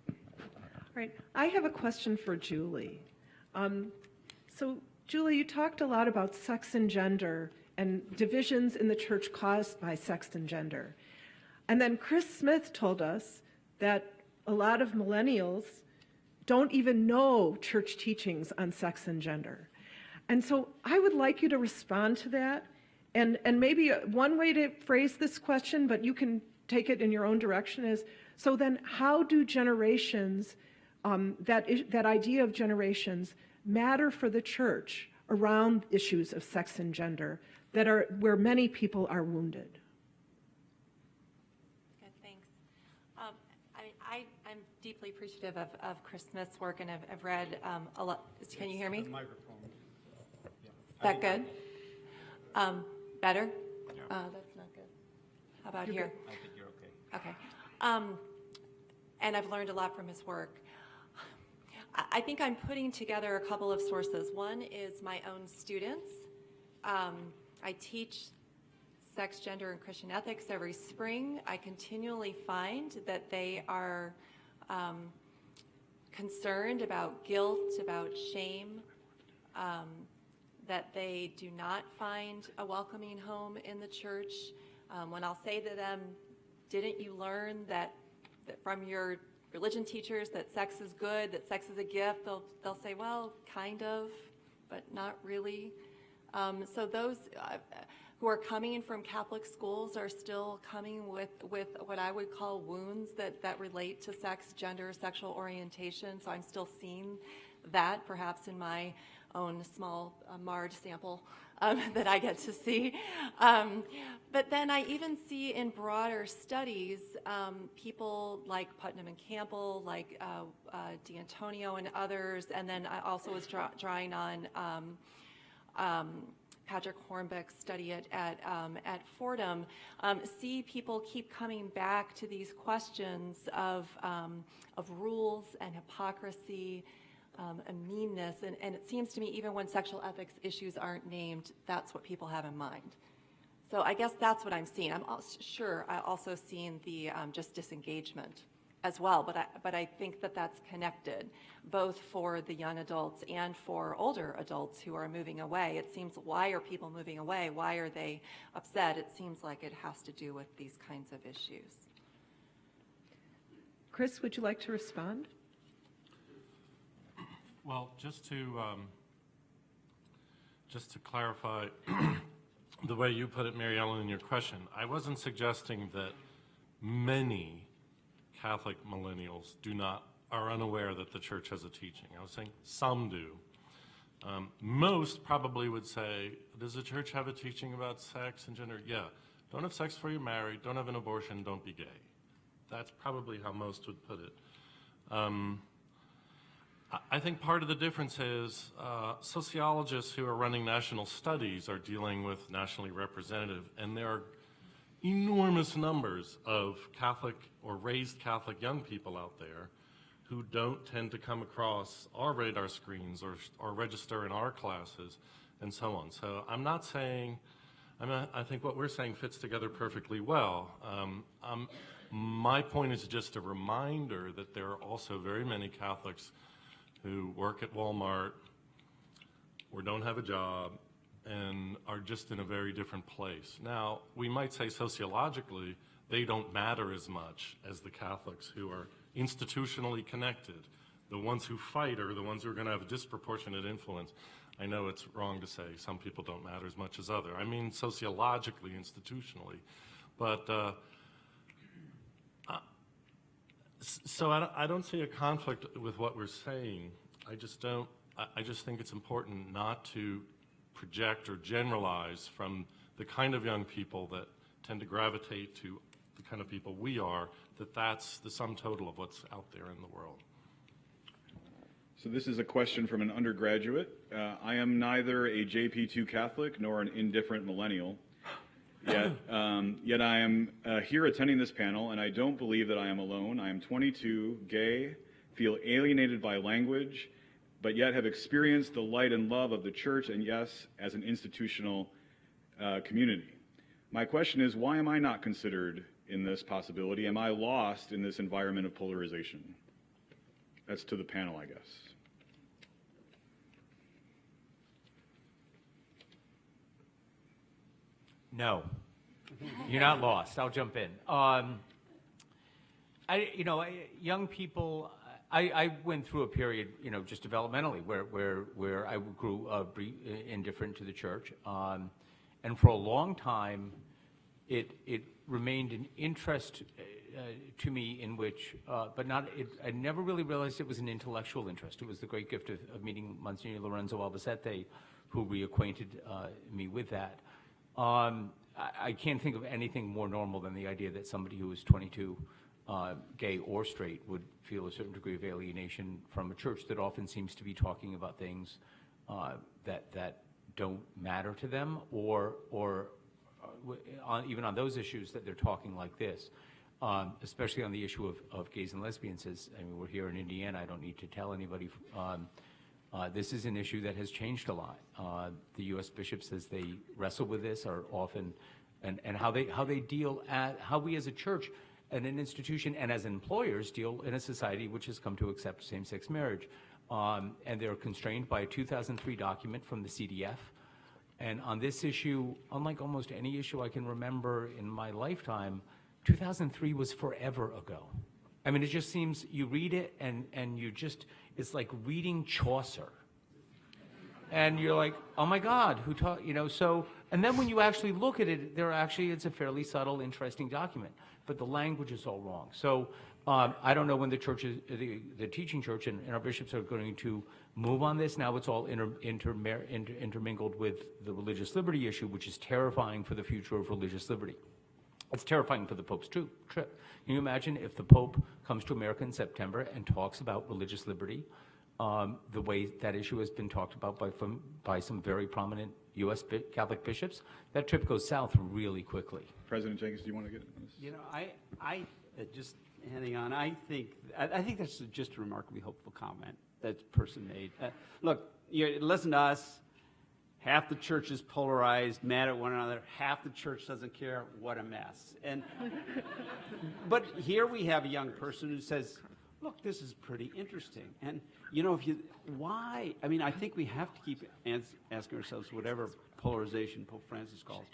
All right, I have a question for Julie. So, Julie, you talked a lot about sex and gender and divisions in the church caused by sex and gender. And then Chris Smith told us that a lot of millennials don't even know church teachings on sex and gender. And so I would like you to respond to that. And maybe one way to phrase this question, but you can take it in your own direction, is, so then how do generations, that idea of generations, matter for the church around issues of sex and gender that are where many people are wounded? Good, thanks. I'm deeply appreciative of Chris Smith's work, and I've read a lot. Can you hear me? The microphone. Is that good? Better? That's not good. How about here? I think you're okay. Okay. And I've learned a lot from his work. I think I'm putting together a couple of sources. One is my own students. I teach sex, gender, and Christian ethics every spring. I continually find that they are concerned about guilt, about shame, that they do not find a welcoming home in the church. When I'll say to them, didn't you learn that from your religion teachers that sex is good, that sex is a gift, they'll say, well, kind of, but not really. So those who are coming in from Catholic schools are still coming with what I would call wounds that relate to sex, gender, sexual orientation. So I'm still seeing that, perhaps in my own small marred sample that I get to see. But then I even see in broader studies people like Putnam and Campbell, like D'Antonio and others, and then I also was drawing on Patrick Hornbeck's study at Fordham, see people keep coming back to these questions of rules and hypocrisy, and meanness, and it seems to me even when sexual ethics issues aren't named, that's what people have in mind. So I guess that's what I'm seeing. I'm also seeing the just disengagement as well, but I think that's connected, both for the young adults and for older adults who are moving away. It seems, why are people moving away? Why are they upset? It seems like it has to do with these kinds of issues. Chris, would you like to respond? Well, just to clarify the way you put it, Mary Ellen, in your question, I wasn't suggesting that many Catholic millennials are unaware that the church has a teaching. I was saying some do. Most probably would say, does the church have a teaching about sex and gender? Yeah. Don't have sex before you're married, don't have an abortion, don't be gay. That's probably how most would put it. I think part of the difference is sociologists who are running national studies are dealing with nationally representative, and there are enormous numbers of Catholic or raised Catholic young people out there who don't tend to come across our radar screens or register in our classes and so on. So I'm not saying, I think what we're saying fits together perfectly well. My point is just a reminder that there are also very many Catholics who work at Walmart or don't have a job and are just in a very different place. Now, we might say sociologically, they don't matter as much as the Catholics who are institutionally connected. The ones who fight are the ones who are going to have a disproportionate influence. I know it's wrong to say some people don't matter as much as others. I mean sociologically, institutionally. But so I don't see a conflict with what we're saying. I just think it's important not to project or generalize from the kind of young people that tend to gravitate to the kind of people we are, that's the sum total of what's out there in the world. So this is a question from an undergraduate. I am neither a JP2 Catholic nor an indifferent millennial. Yet I am here attending this panel, and I don't believe that I am alone. I am 22, gay, feel alienated by language, but yet have experienced the light and love of the church, and yes, as an institutional community. My question is, why am I not considered in this possibility? Am I lost in this environment of polarization? That's to the panel, I guess. No, you're not lost. I'll jump in. Young people. I went through a period, just developmentally, where I grew indifferent to the church, and for a long time, it remained an interest to me in which, but not. I never really realized it was an intellectual interest. It was the great gift of meeting Monsignor Lorenzo Albacete, who reacquainted me with that. I can't think of anything more normal than the idea that somebody who is 22, gay or straight, would feel a certain degree of alienation from a church that often seems to be talking about things that don't matter to them, or even on those issues that they're talking like this, especially on the issue of gays and lesbians. We're here in Indiana. I don't need to tell anybody This is an issue that has changed a lot. The U.S. bishops, as they wrestle with this, are often, and how they deal how we as a church and an institution and as employers deal in a society which has come to accept same-sex marriage. And they're constrained by a 2003 document from the CDF. And on this issue, unlike almost any issue I can remember in my lifetime, 2003 was forever ago. I mean, it just seems, you read it and you just, it's like reading Chaucer. And you're like, oh my God, who taught, so, and then when you actually look at it, it's a fairly subtle, interesting document, but the language is all wrong. So I don't know when the churches, the teaching church and our bishops are going to move on this. Now it's all intermingled with the religious liberty issue, which is terrifying for the future of religious liberty. It's terrifying for the Pope's trip. Can you imagine if the Pope comes to America in September and talks about religious liberty the way that issue has been talked about by some very prominent U.S. Catholic bishops? That trip goes south really quickly. President Jenkins, do you want to get on this? I just handing on. I think that's just a remarkably hopeful comment that person made. Look, listen to us. Half the church is polarized, mad at one another. Half the church doesn't care. What a mess. But here we have a young person who says, look, this is pretty interesting. And, why? I mean, I think we have to keep asking ourselves, whatever polarization Pope Francis calls,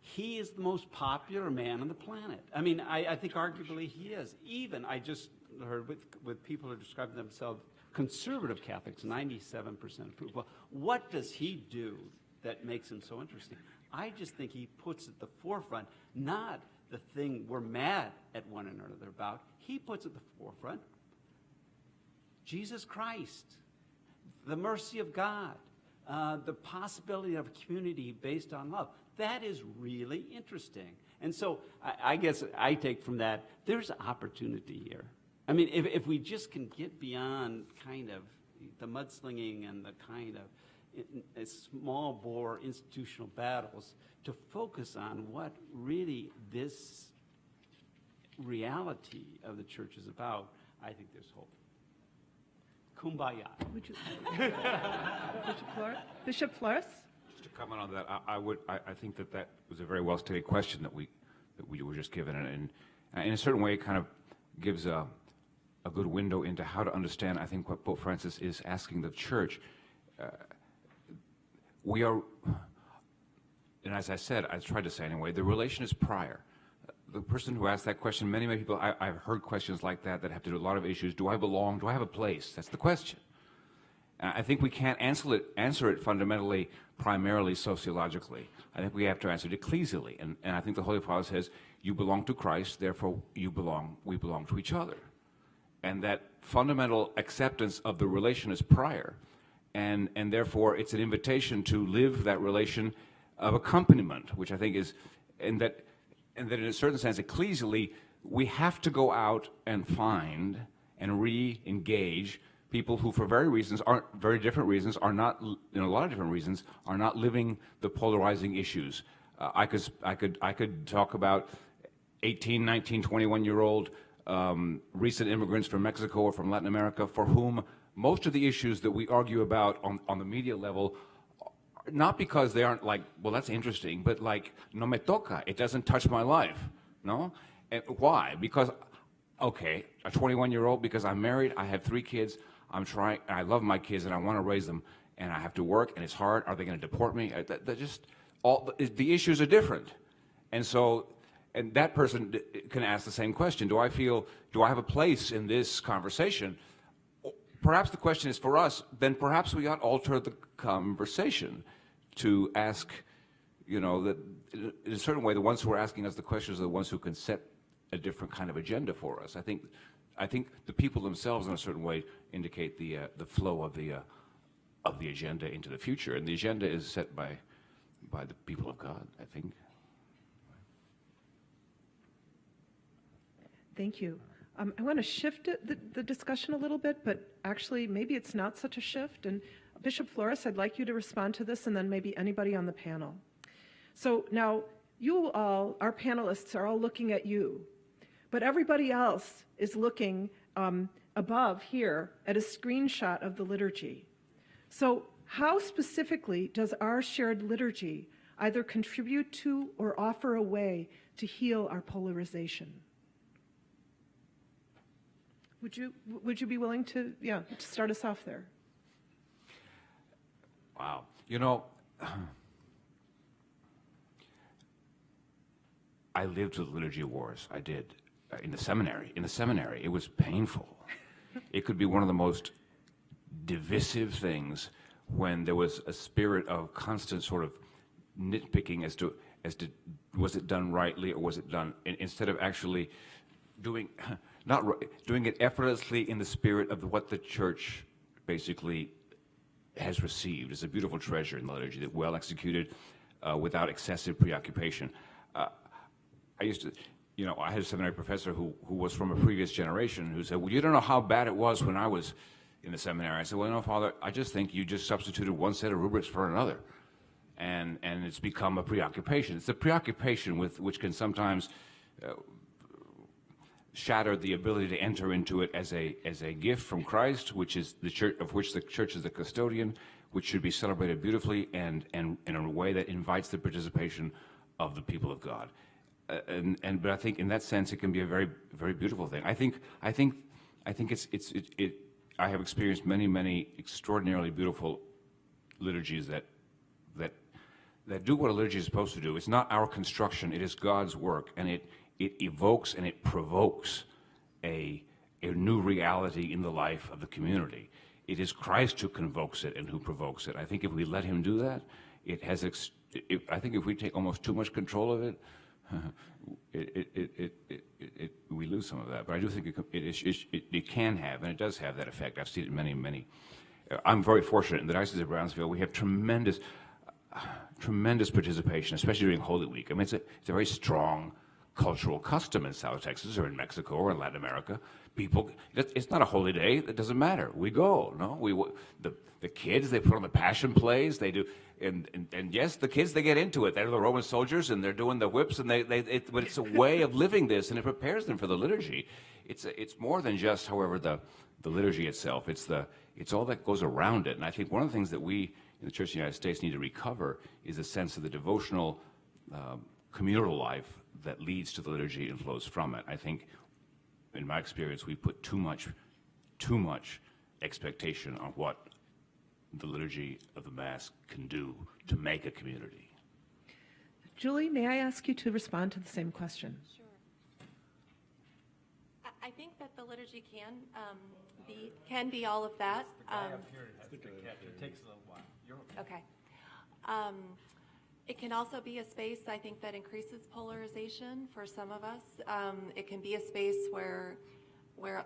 he is the most popular man on the planet. I mean, I think arguably he is. Even, I just heard with people who describe themselves conservative Catholics, 97% approval. What does he do that makes him so interesting? I just think he puts at the forefront not the thing we're mad at one another about. He puts at the forefront Jesus Christ, the mercy of God, the possibility of a community based on love. That is really interesting. And so I guess I take from that, there's opportunity here. I mean, if we just can get beyond kind of the mudslinging and the kind of small bore institutional battles to focus on what really this reality of the church is about, I think there's hope. Kumbaya. Bishop Flores? Just to comment on that, I think that was a very well stated question that we were just given, and in a certain way, it kind of gives a good window into how to understand, I think, what Pope Francis is asking the church. We are, and as I said, I tried to say anyway, the relation is prior. The person who asked that question, many people, I've heard questions like that have to do with a lot of issues. Do I belong? Do I have a place? That's the question. I think we can't answer it fundamentally, primarily sociologically. I think we have to answer it ecclesially. And I think the Holy Father says, you belong to Christ, therefore we belong to each other. And that fundamental acceptance of the relation is prior. And therefore it's an invitation to live that relation of accompaniment, which I think is, and that in a certain sense, ecclesially, we have to go out and find and re-engage people who, for very different reasons, are not, in a lot of different reasons, are not living the polarizing issues. I could talk about 18, 19, 21-year-old recent immigrants from Mexico or from Latin America for whom most of the issues that we argue about on the media level, not because they aren't like, well, that's interesting, but like, no me toca, it doesn't touch my life, no? And why? Because, okay, a 21-year-old, because I'm married, I have 3 kids, I love my kids and I want to raise them, and I have to work and it's hard, are they going to deport me? The issues are different. And so, and that person can ask the same question, do I have a place in this conversation? Perhaps the question is for us, then perhaps we ought to alter the conversation to ask, that in a certain way, the ones who are asking us the questions are the ones who can set a different kind of agenda for us. I think the people themselves, in a certain way, indicate the flow of the agenda into the future, and the agenda is set by the people of God, I think. Thank you. I want to shift the discussion a little bit, but actually maybe it's not such a shift. And Bishop Flores, I'd like you to respond to this, and then maybe anybody on the panel. So now you all, our panelists, are all looking at you, but everybody else is looking above here at a screenshot of the liturgy. So how specifically does our shared liturgy either contribute to or offer a way to heal our polarization? Would you be willing to start us off there? Wow. You know, I lived through the Liturgy Wars. I did. In the seminary. In the seminary, it was painful. It could be one of the most divisive things when there was a spirit of constant sort of nitpicking as to was it done rightly or was it done, instead of actually doing it effortlessly in the spirit of what the church basically has received. It's a beautiful treasure in the liturgy, that well executed without excessive preoccupation. I used to, I had a seminary professor who was from a previous generation who said, well, you don't know how bad it was when I was in the seminary. I said, well, no, Father, I just think you just substituted one set of rubrics for another. And it's become a preoccupation. It's a preoccupation which can sometimes shatter the ability to enter into it as a gift from Christ, which is the church, of which the church is the custodian, which should be celebrated beautifully and in a way that invites the participation of the people of God. But I think in that sense it can be a very, very beautiful thing. I think I have experienced many extraordinarily beautiful liturgies that do what a liturgy is supposed to do. It's not our construction, it is God's work, and it evokes and it provokes a new reality in the life of the community. It is Christ who convokes it and who provokes it. I think if we let him do that, I think if we take almost too much control of it, we lose some of that. But I do think it can have, and it does have that effect. I've seen it many. I'm very fortunate in the Diocese of Brownsville. We have tremendous participation, especially during Holy Week. I mean, it's a very strong cultural custom in South Texas or in Mexico or in Latin America. People, it's not a holy day. It doesn't matter. We go. No, the kids, they put on the passion plays. They do, and yes, the kids, they get into it. They're the Roman soldiers and they're doing the whips, and but it's a way of living this, and it prepares them for the liturgy. It's more than just, however, the liturgy itself. It's all that goes around it. And I think one of the things that we in the Church of the United States need to recover is a sense of the devotional communal life that leads to the liturgy and flows from it. I think, in my experience, we put too much expectation on what the liturgy of the Mass can do to make a community. Julie, may I ask you to respond to the same question? Sure. I think that the liturgy can be all of that. It takes a little while. You're okay. It can also be a space, I think, that increases polarization for some of us. It can be a space where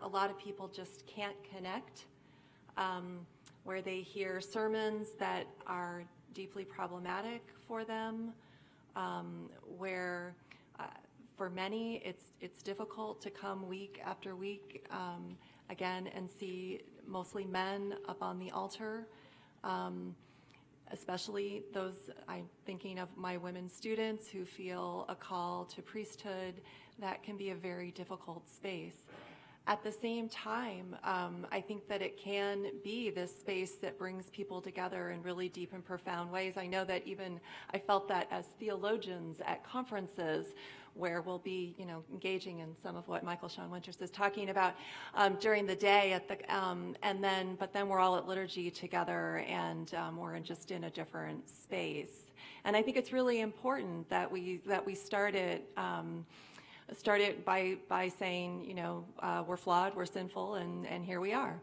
a lot of people just can't connect, where they hear sermons that are deeply problematic for them, where for many it's difficult to come week after week again and see mostly men up on the altar. Especially those, I'm thinking of my women students who feel a call to priesthood. That can be a very difficult space. At the same time, I think that it can be this space that brings people together in really deep and profound ways. I know that I felt that as theologians at conferences where we'll be, engaging in some of what Michael Sean Winters is talking about during the day but then we're all at liturgy together and we're just in a different space. And I think it's really important that we start it by saying, we're flawed, we're sinful, and here we are.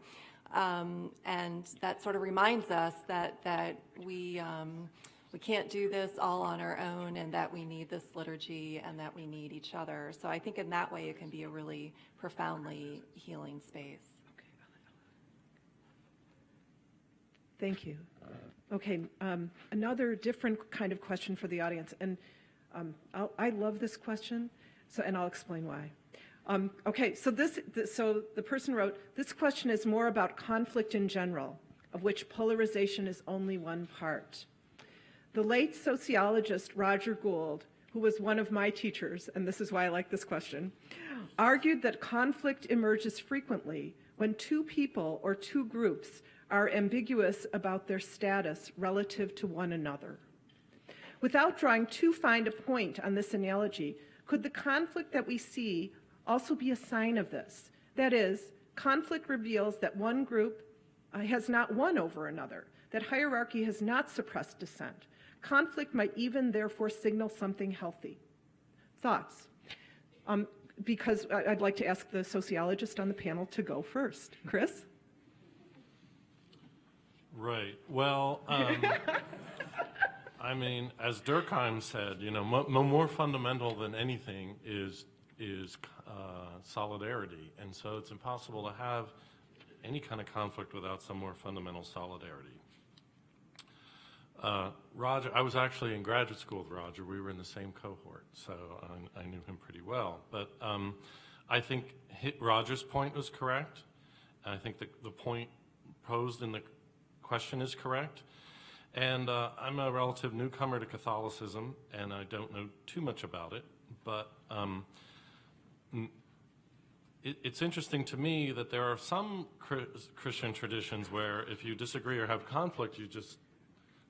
And that sort of reminds us that we can't do this all on our own, and that we need this liturgy and that we need each other. So I think in that way it can be a really profoundly healing space. Thank you. Okay, another different kind of question for the audience, and I love this question. And I'll explain why. Okay, so the person wrote, this question is more about conflict in general, of which polarization is only one part. The late sociologist Roger Gould, who was one of my teachers, and this is why I like this question, argued that conflict emerges frequently when two people or two groups are ambiguous about their status relative to one another. Without drawing too fine a point on this analogy, could the conflict that we see also be a sign of this? That is, conflict reveals that one group has not won over another, that hierarchy has not suppressed dissent. Conflict might even therefore signal something healthy. Thoughts? Because I'd like to ask the sociologist on the panel to go first. Chris? Right. Well, I mean, as Durkheim said, you know, more fundamental than anything is solidarity, and so it's impossible to have any kind of conflict without some more fundamental solidarity. Roger, I was actually in graduate school with Roger. We were in the same cohort, so I knew him pretty well. But I think Roger's point was correct. I think the point posed in the question is correct. And I'm a relative newcomer to Catholicism, and I don't know too much about it, but it's interesting to me that there are some Christian traditions where if you disagree or have conflict, you just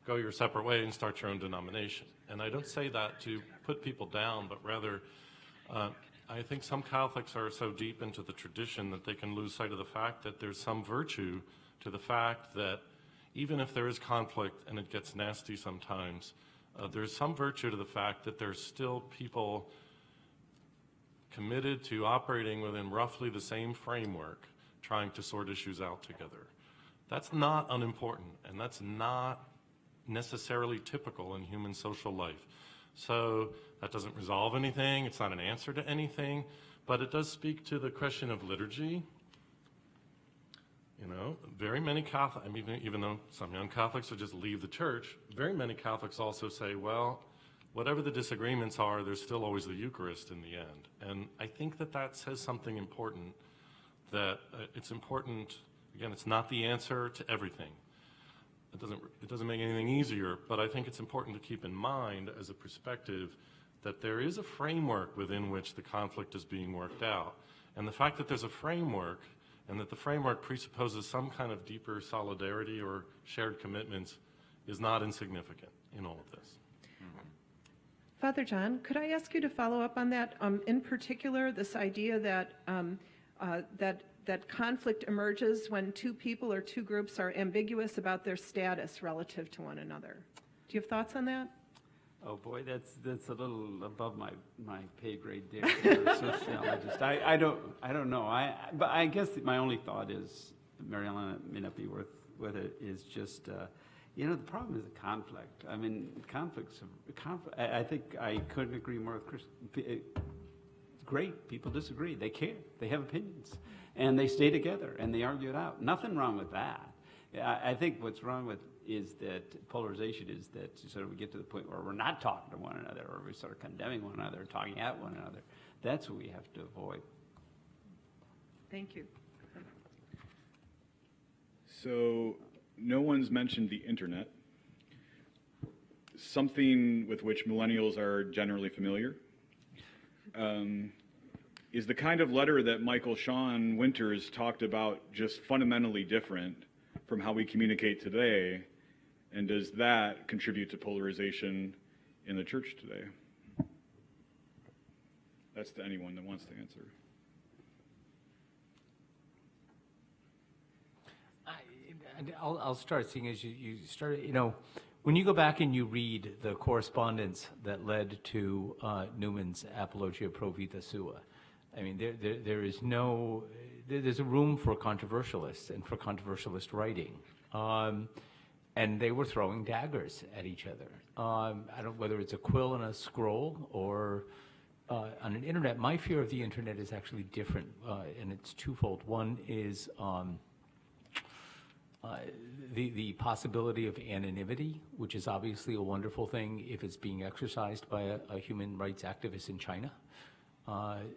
go your separate way and start your own denomination. And I don't say that to put people down, but rather I think some Catholics are so deep into the tradition that they can lose sight of the fact that there's some virtue to the fact that even if there is conflict and it gets nasty sometimes, there's some virtue to the fact that there's still people committed to operating within roughly the same framework, trying to sort issues out together. That's not unimportant, and that's not necessarily typical in human social life. So that doesn't resolve anything, it's not an answer to anything, but it does speak to the question of liturgy. You know, very many Catholics, I mean, even though some young Catholics will just leave the church, very many Catholics also say, well, whatever the disagreements are, there's still always the Eucharist in the end. And I think that says something important, that it's important, again, it's not the answer to everything. It doesn't make anything easier, but I think it's important to keep in mind as a perspective that there is a framework within which the conflict is being worked out. And the fact that there's a framework and that the framework presupposes some kind of deeper solidarity or shared commitments is not insignificant in all of this. Father John, could I ask you to follow up on that? In particular, this idea that conflict emerges when two people or two groups are ambiguous about their status relative to one another. Do you have thoughts on that? Oh boy, that's a little above my pay grade there for a sociologist. I don't know. But I guess my only thought is, Mary Ellen may not be with it, is just you know, the problem is the conflict. I mean, I think I couldn't agree more with Chris. It's great, people disagree, they care, they have opinions, and they stay together and they argue it out. Nothing wrong with that. I think what's wrong with is that polarization is that sort of we get to the point where we're not talking to one another, or we're sort of condemning one another, talking at one another. That's what we have to avoid. Thank you. So no one's mentioned the internet, something with which millennials are generally familiar. Is the kind of letter that Michael Sean Winters talked about just fundamentally different from how we communicate today? And does that contribute to polarization in the church today? That's to anyone that wants to answer. I'll start, seeing as you started, you know, when you go back and you read the correspondence that led to Newman's Apologia Pro Vita Sua, I mean, there's a room for controversialists and for controversialist writing. And they were throwing daggers at each other. I don't, whether it's a quill and a scroll or on an internet. My fear of the internet is actually different, and it's twofold. One is the possibility of anonymity, which is obviously a wonderful thing if it's being exercised by a human rights activist in China,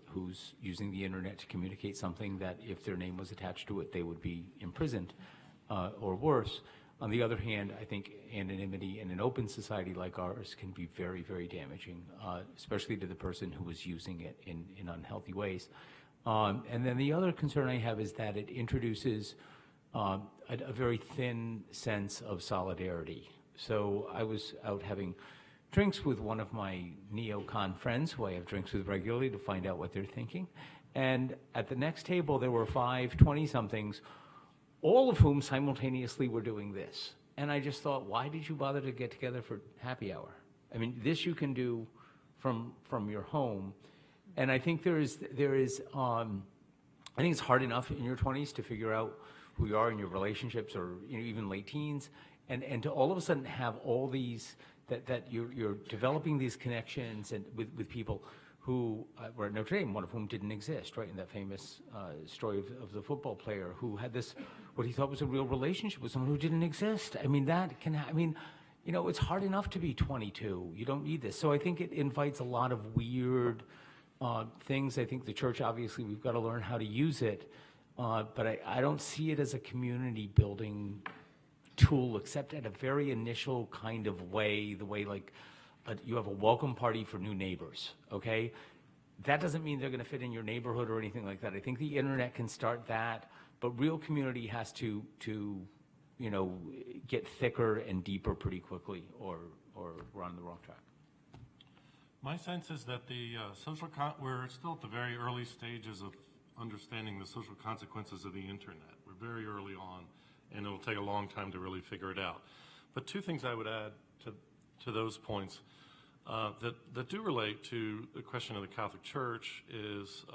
who's using the internet to communicate something that if their name was attached to it, they would be imprisoned or worse. On the other hand, I think anonymity in an open society like ours can be very, very damaging, especially to the person who is using it in unhealthy ways. And then the other concern I have is that it introduces a very thin sense of solidarity. So I was out having drinks with one of my neocon friends who I have drinks with regularly to find out what they're thinking. And at the next table, there were 5 20-somethings, all of whom simultaneously were doing this. And I just thought, why did you bother to get together for happy hour? I mean, this you can do from your home. And I think I think it's hard enough in your 20s to figure out who you are in your relationships, or even late teens, and to all of a sudden have all these, that you're developing these connections and with people who were at Notre Dame, one of whom didn't exist, right, in that famous story of the football player who had this, what he thought was a real relationship with someone who didn't exist. I mean, it's hard enough to be 22. You don't need this. So I think it invites a lot of weird things. I think the church, obviously, we've got to learn how to use it. But I don't see it as a community building tool, except at a very initial kind of way, the way like you have a welcome party for new neighbors, okay? That doesn't mean they're gonna fit in your neighborhood or anything like that. I think the internet can start that, but real community has to get thicker and deeper pretty quickly, or we're on the wrong track. My sense is that we're still at the very early stages of understanding the social consequences of the internet. We're very early on, and it'll take a long time to really figure it out. But 2 things I would add to those points that do relate to the question of the Catholic Church is,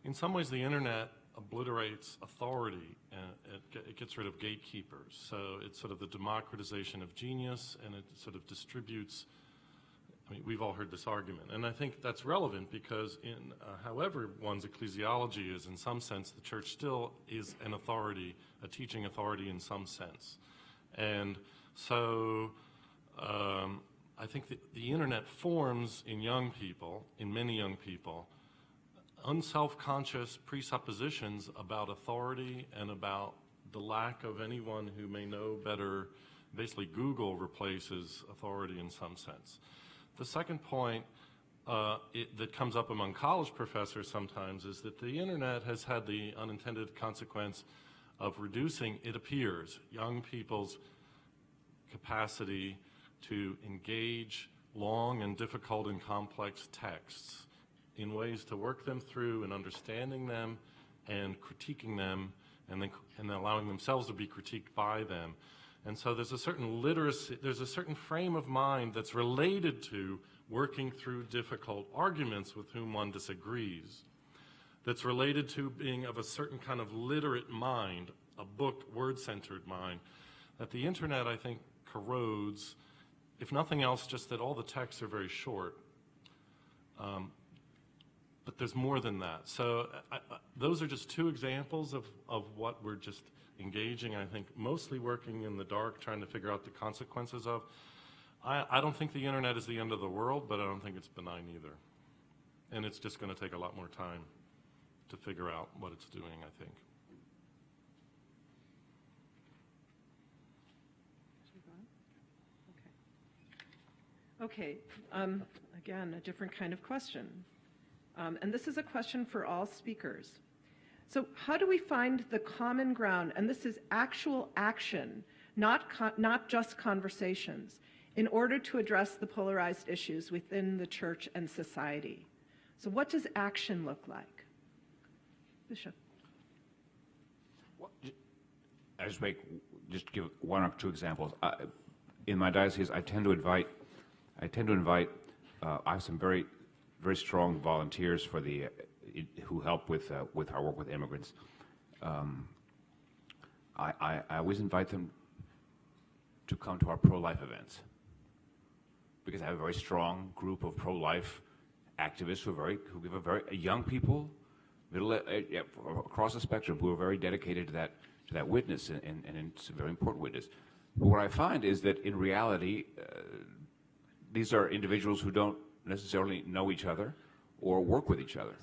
in some ways, the internet obliterates authority, and it gets rid of gatekeepers. So it's sort of the democratization of genius, and it sort of distributes. I mean, we've all heard this argument, and I think that's relevant because in however one's ecclesiology is, in some sense, the church still is an authority, a teaching authority in some sense. And so I think the internet forms in many young people, unself-conscious presuppositions about authority and about the lack of anyone who may know better. Basically, Google replaces authority in some sense. The second point that comes up among college professors sometimes is that the internet has had the unintended consequence of reducing, it appears, young people's capacity to engage long and difficult and complex texts in ways to work them through and understanding them and critiquing them and allowing themselves to be critiqued by them. And so there's a certain literacy, there's a certain frame of mind that's related to working through difficult arguments with whom one disagrees, that's related to being of a certain kind of literate mind, a book, word-centered mind, that the internet, I think, corrodes, if nothing else, just that all the texts are very short. But there's more than that. So those are just 2 examples of what we're just engaging, I think, mostly working in the dark, trying to figure out the consequences of. I don't think the internet is the end of the world, but I don't think it's benign either. And it's just going to take a lot more time to figure out what it's doing, I think. Okay, again, a different kind of question. And this is a question for all speakers. So how do we find the common ground, and this is actual action, not just conversations, in order to address the polarized issues within the church and society? So what does action look like? Bishop. Well, I just give 1 or 2 examples. In my diocese, I tend to invite. I have some very, very strong volunteers for who help with our work with immigrants. I always invite them to come to our pro-life events, because I have a very strong group of pro-life activists who give a very young people, across the spectrum, who are very dedicated to that witness, and it's a very important witness. But what I find is that in reality, these are individuals who don't necessarily know each other or work with each other,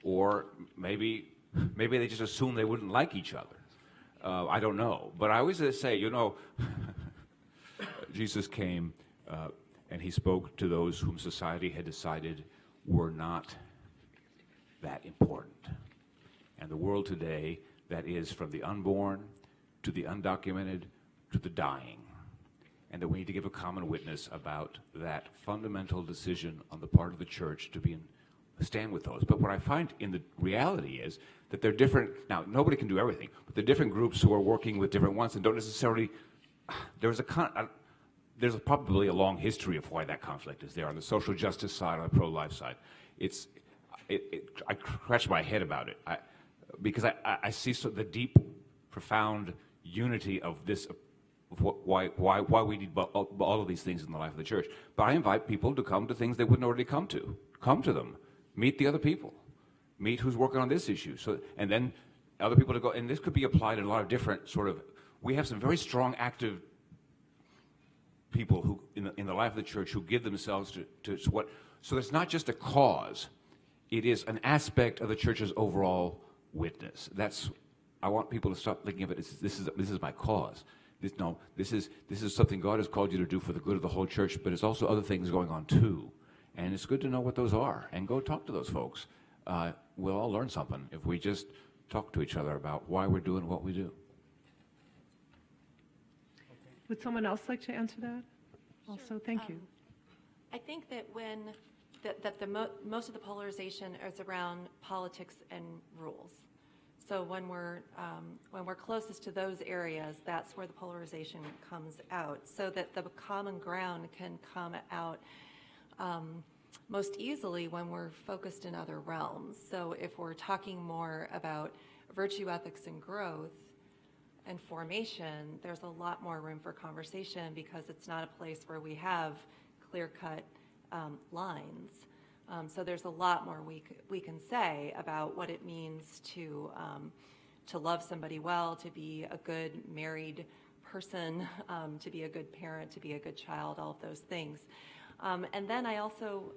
or maybe they just assume they wouldn't like each other. I don't know. But I always say, Jesus came and he spoke to those whom society had decided were not that important. And the world today that is from the unborn to the undocumented to the dying, and that we need to give a common witness about that fundamental decision on the part of the church to stand with those. But what I find in the reality is that they're different. Now, nobody can do everything, but they're different groups who are working with different ones and don't necessarily. There's probably a long history of why that conflict is there on the social justice side, on the pro-life side. I scratch my head about it because I see the deep, profound unity of this. Why we need all of these things in the life of the church. But I invite people to come to things they wouldn't already come to. Come to them. Meet the other people. Meet who's working on this issue. And then other people to go. And this could be applied in a lot of different sort of. We have some very strong, active people who in the life of the church who give themselves to what. So it's not just a cause. It is an aspect of the church's overall witness. I want people to stop thinking of it as this is my cause. This is something God has called you to do for the good of the whole church, but it's also other things going on too. And it's good to know what those are and go talk to those folks. We'll all learn something if we just talk to each other about why we're doing what we do. Would someone else like to answer that? Also, thank you. I think that most of the polarization is around politics and rules. So when we're closest to those areas, that's where the polarization comes out, so that the common ground can come out most easily when we're focused in other realms. So if we're talking more about virtue ethics and growth and formation, there's a lot more room for conversation because it's not a place where we have clear-cut lines. So there's a lot more we can say about what it means to love somebody well, to be a good married person, to be a good parent, to be a good child, all of those things. And then I also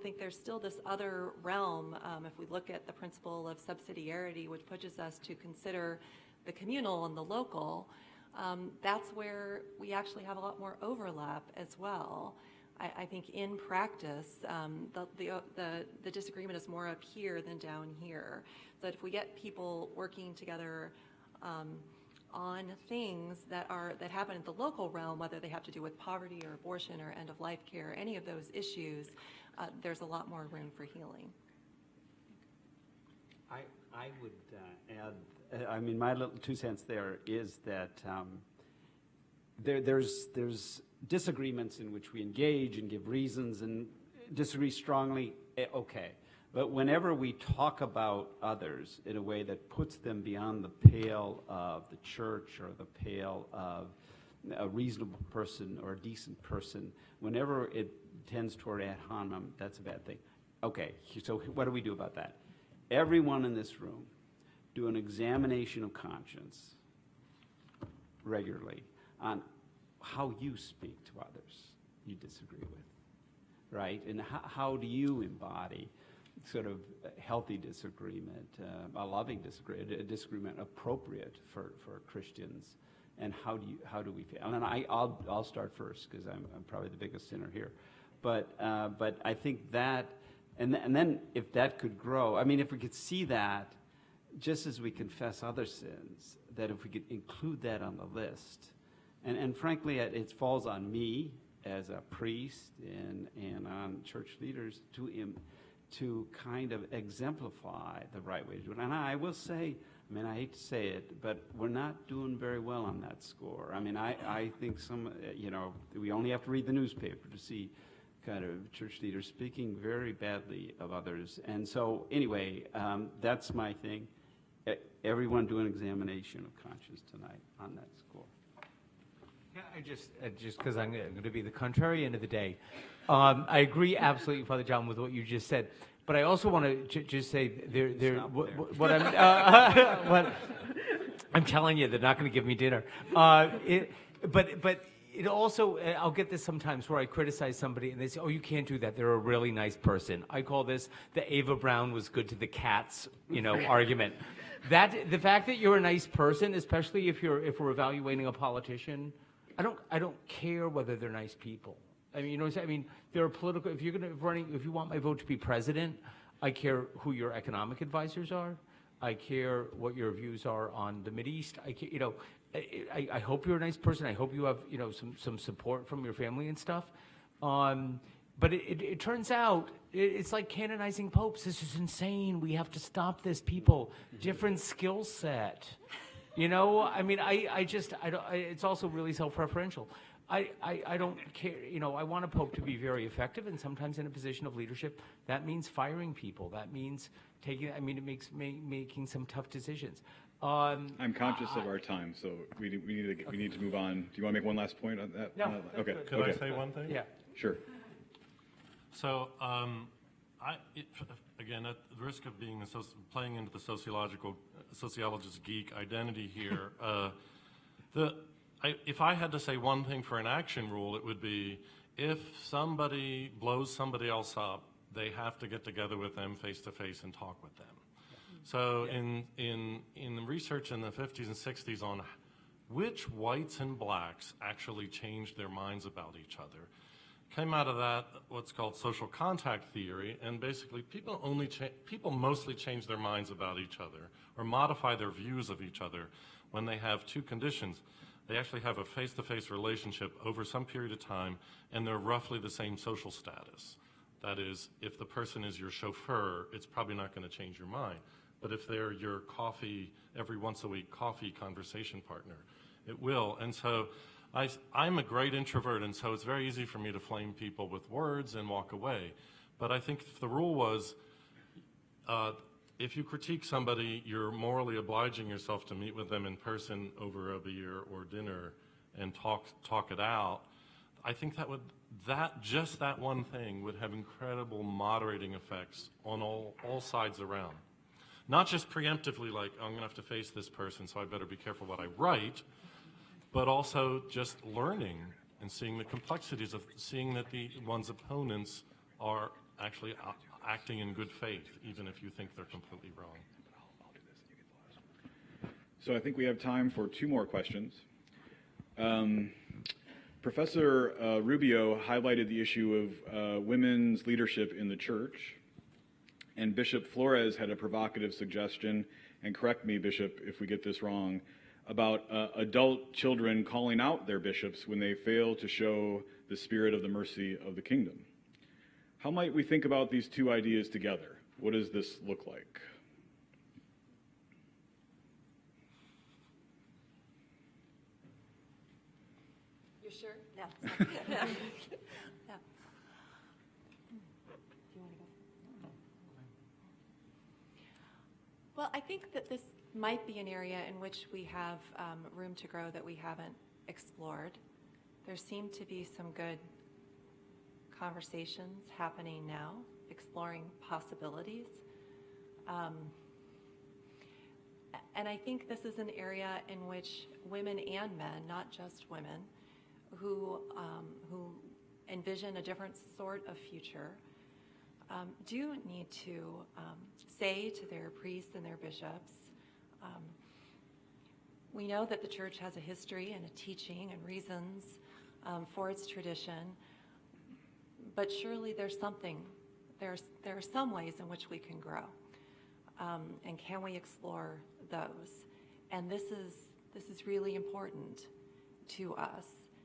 think there's still this other realm, if we look at the principle of subsidiarity, which pushes us to consider the communal and the local, that's where we actually have a lot more overlap as well. I think in practice, the disagreement is more up here than down here. So if we get people working together on things that happen at the local realm, whether they have to do with poverty or abortion or end-of-life care, any of those issues, there's a lot more room for healing. I would add, I mean, my little 2 cents there is that there's disagreements in which we engage and give reasons and disagree strongly, okay. But whenever we talk about others in a way that puts them beyond the pale of the church or the pale of a reasonable person or a decent person, whenever it tends toward ad hominem, that's a bad thing. Okay, so what do we do about that? Everyone in this room do an examination of conscience regularly on how you speak to others you disagree with, right? And how do you embody sort of healthy disagreement, a loving disagreement, a disagreement appropriate for Christians, and how do we feel? And I'll start first because I'm probably the biggest sinner here, but I think that, and then if that could grow, I mean, if we could see that, just as we confess other sins, that if we could include that on the list, and frankly, it falls on me as a priest and on church leaders to kind of exemplify the right way to do it. And I will say, I mean, I hate to say it, but we're not doing very well on that score. I mean, I think we only have to read the newspaper to see kind of church leaders speaking very badly of others. And so anyway, that's my thing. Everyone do an examination of conscience tonight on that score. Yeah, I just because I'm going to be the contrarian of the day. I agree absolutely, Father John, with what you just said. But I also want to just say what I'm telling you, they're not going to give me dinner. But it also, I'll get this sometimes where I criticize somebody and they say, "Oh, you can't do that. They're a really nice person." I call this the Ava Brown was good to the cats, argument. That the fact that you're a nice person, especially if we're evaluating a politician, I don't care whether they're nice people. I mean, what I'm saying? I mean, there are political. If you want my vote to be president, I care who your economic advisors are. I care what your views are on the Mideast. I care, you know, I hope you're a nice person. I hope you have, you know, some support from your family and stuff. But it turns out it's like canonizing popes. This is insane. We have to stop this, people. Different skill set. You know, I mean, I don't, it's also really self-referential. I don't care, you know, I want a pope to be very effective, and sometimes in a position of leadership, that means firing people. That means taking, I mean, it makes making some tough decisions. I'm conscious of our time, so we need to move on. Do you want to make one last point on that? No, that's Okay. good. Could okay. I say one thing? Yeah. Sure. So, again, at the risk of being playing into the sociologist geek identity here, if I had to say one thing for an action rule, it would be if somebody blows somebody else up, they have to get together with them face to face and talk with them. So in the research in the 50s and 60s on which whites and blacks actually changed their minds about each other, came out of that what's called social contact theory, and basically people mostly change their minds about each other or modify their views of each other when they have two conditions. They actually have a face-to-face relationship over some period of time, and they're roughly the same social status. That is, if the person is your chauffeur, it's probably not going to change your mind. But if they're your every once a week coffee conversation partner, it will. And so I'm a great introvert, and so it's very easy for me to flame people with words and walk away. But I think if the rule was, if you critique somebody, you're morally obliging yourself to meet with them in person over a beer or dinner and talk it out. I think just that one thing would have incredible moderating effects on all sides around. Not just preemptively, like, I'm going to have to face this person, so I better be careful what I write, but also just learning and seeing the complexities of seeing that one's opponents are actually acting in good faith, even if you think they're completely wrong. So I think we have time for two more questions. Professor Rubio highlighted the issue of women's leadership in the church, and Bishop Flores had a provocative suggestion, and correct me, Bishop, if we get this wrong, about adult children calling out their bishops when they fail to show the spirit of the mercy of the kingdom. How might we think about these two ideas together? What does this look like? You sure? No. No. Well, I think that this might be an area in which we have room to grow that we haven't explored. There seem to be some good conversations happening now, exploring possibilities. And I think this is an area in which women and men, not just women, who envision a different sort of future, do need to say to their priests and their bishops, we know that the church has a history and a teaching and reasons for its tradition, but surely there's something, there are some ways in which we can grow, and can we explore those? And this is really important to us,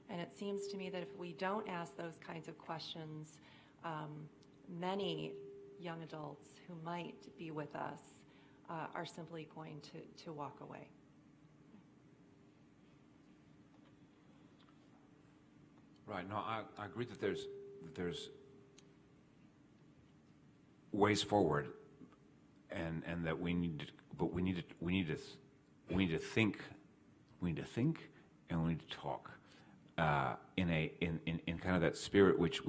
and it seems to me that if we don't ask those kinds of questions, many young adults who might be with us are simply going to walk away. Right. No, I agree that there's ways forward, and that we need to think, and we need to talk in kind of that spirit which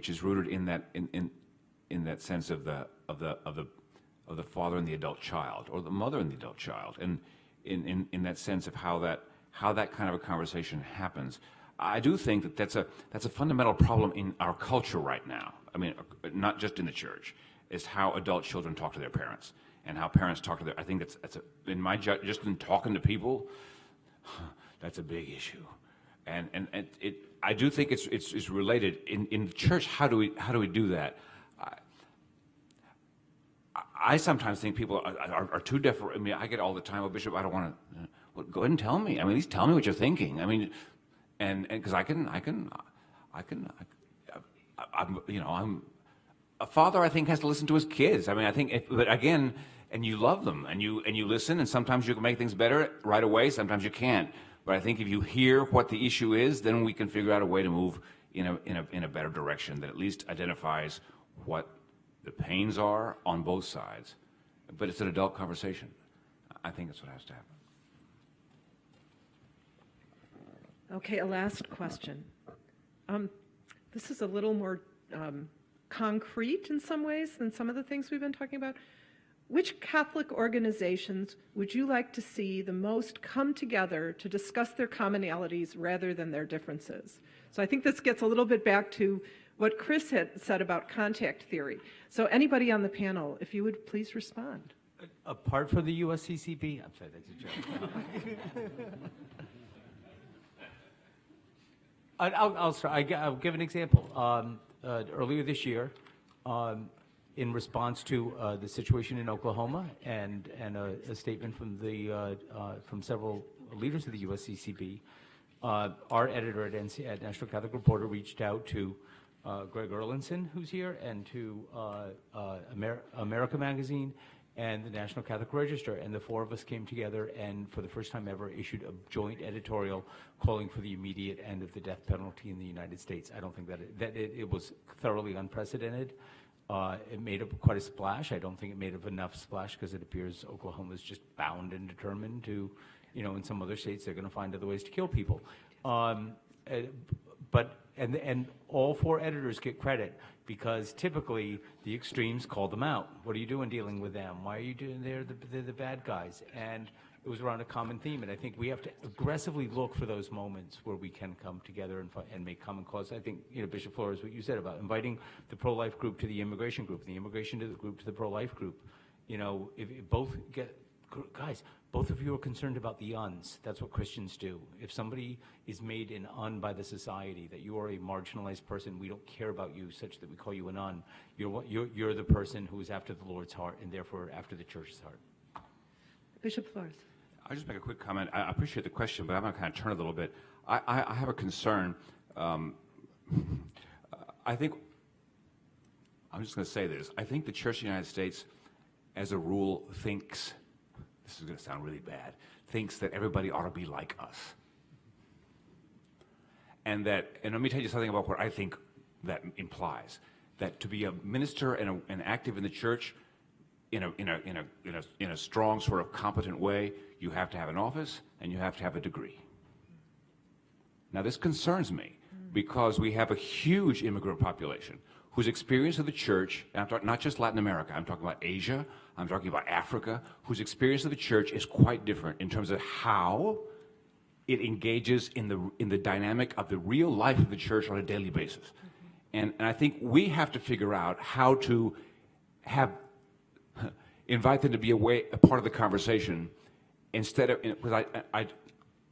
is rooted in that sense of the father and the adult child, or the mother and the adult child, and in that sense of how that kind of a conversation happens. I do think that that's a fundamental problem in our culture right now. I mean, not just in the church, is how adult children talk to their parents and how parents talk to their. I think that's just in talking to people, that's a big issue, and I do think it's related in the church. How do we do that? I sometimes think people are too different. I mean, I get all the time, "Oh, Bishop, I don't want to." Well, go ahead and tell me. I mean, at least tell me what you're thinking. I mean, and because I'm a father. I think has to listen to his kids. I mean, I think, but again, and you love them, and you listen, and sometimes you can make things better right away. Sometimes you can't. But I think if you hear what the issue is, then we can figure out a way to move in a better direction that at least identifies what the pains are on both sides. But it's an adult conversation. I think that's what has to happen. Okay, a last question. This is a little more concrete in some ways than some of the things we've been talking about. Which Catholic organizations would you like to see the most come together to discuss their commonalities rather than their differences? So I think this gets a little bit back to what Chris had said about contact theory. So anybody on the panel, if you would please respond. Apart from the USCCB, I'm sorry, that's a joke. I'll start. I'll give an example. Earlier this year, in response to the situation in Oklahoma and a statement from several leaders of the USCCB, our editor at National Catholic Reporter reached out to Greg Erlinson, who's here, and to America Magazine and the National Catholic Register, and the four of us came together and for the first time ever issued a joint editorial calling for the immediate end of the death penalty in the United States. I don't think that it was thoroughly unprecedented. It made up quite a splash. I don't think it made up enough splash because it appears Oklahoma is just bound and determined to, in some other states they're going to find other ways to kill people. But all four editors get credit because typically the extremes call them out. What are you doing dealing with them? Why are you doing? They're the bad guys. And it was around a common theme. And I think we have to aggressively look for those moments where we can come together and make common cause. I think, Bishop Flores, what you said about inviting the pro-life group to the immigration group, the immigration group to the pro-life group. If both get, guys, both of you are concerned about the uns. That's what Christians do. If somebody is made an un by the society, that you are a marginalized person, we don't care about you such that we call you an un. You're the person who is after the Lord's heart and therefore after the church's heart. Bishop Flores. I'll just make a quick comment. I appreciate the question, but I'm going to kind of turn it a little bit. I have a concern. I think, I'm just going to say this. I think the Church of the United States, as a rule, thinks, this is going to sound really bad, thinks that everybody ought to be like us. And let me tell you something about what I think that implies. That to be a minister and active in the church in a strong, sort of competent way, you have to have an office and you have to have a degree. Now, this concerns me because we have a huge immigrant population whose experience of the church, and I'm talking not just Latin America, I'm talking about Asia, I'm talking about Africa, whose experience of the church is quite different in terms of how it engages in the dynamic of the real life of the church on a daily basis. And I think we have to figure out how to invite them to be a part of the conversation instead of, because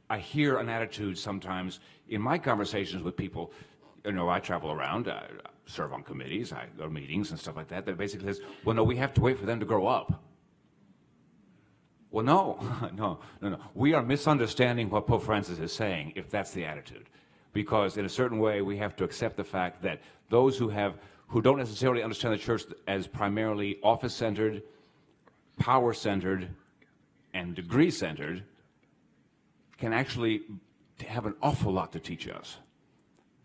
I hear an attitude sometimes in my conversations with people. I travel around, I serve on committees, I go to meetings and stuff like that basically says, well, no, we have to wait for them to grow up. Well, no. We are misunderstanding what Pope Francis is saying if that's the attitude. Because in a certain way, we have to accept the fact that those who don't necessarily understand the church as primarily office-centered, power-centered, and degree-centered can actually have an awful lot to teach us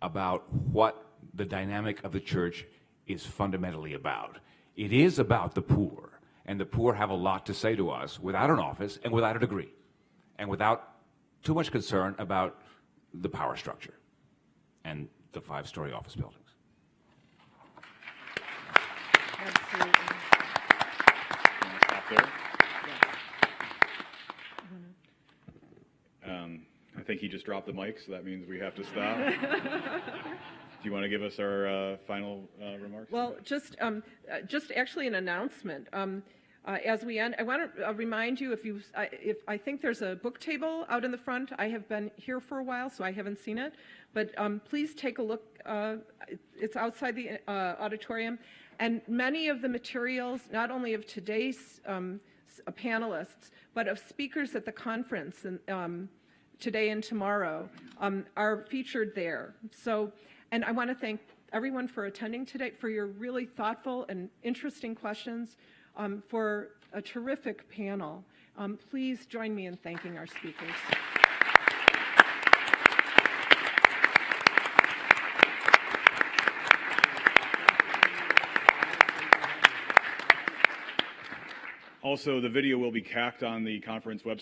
about what the dynamic of the church is fundamentally about. It is about the poor, and the poor have a lot to say to us without an office and without a degree, and without too much concern about the power structure and the 5-story office buildings. Absolutely. I think he just dropped the mic, so that means we have to stop. Do you want to give us our final remarks? Well, just actually an announcement. As we end, I want to remind you, if I think there's a book table out in the front. I have been here for a while, so I haven't seen it. But please take a look. It's outside the auditorium. And many of the materials, not only of today's panelists, but of speakers at the conference and, today and tomorrow, are featured there. So, and I want to thank everyone for attending today, for your really thoughtful and interesting questions, for a terrific panel. Please join me in thanking our speakers. Also, the video will be cacked on the conference website.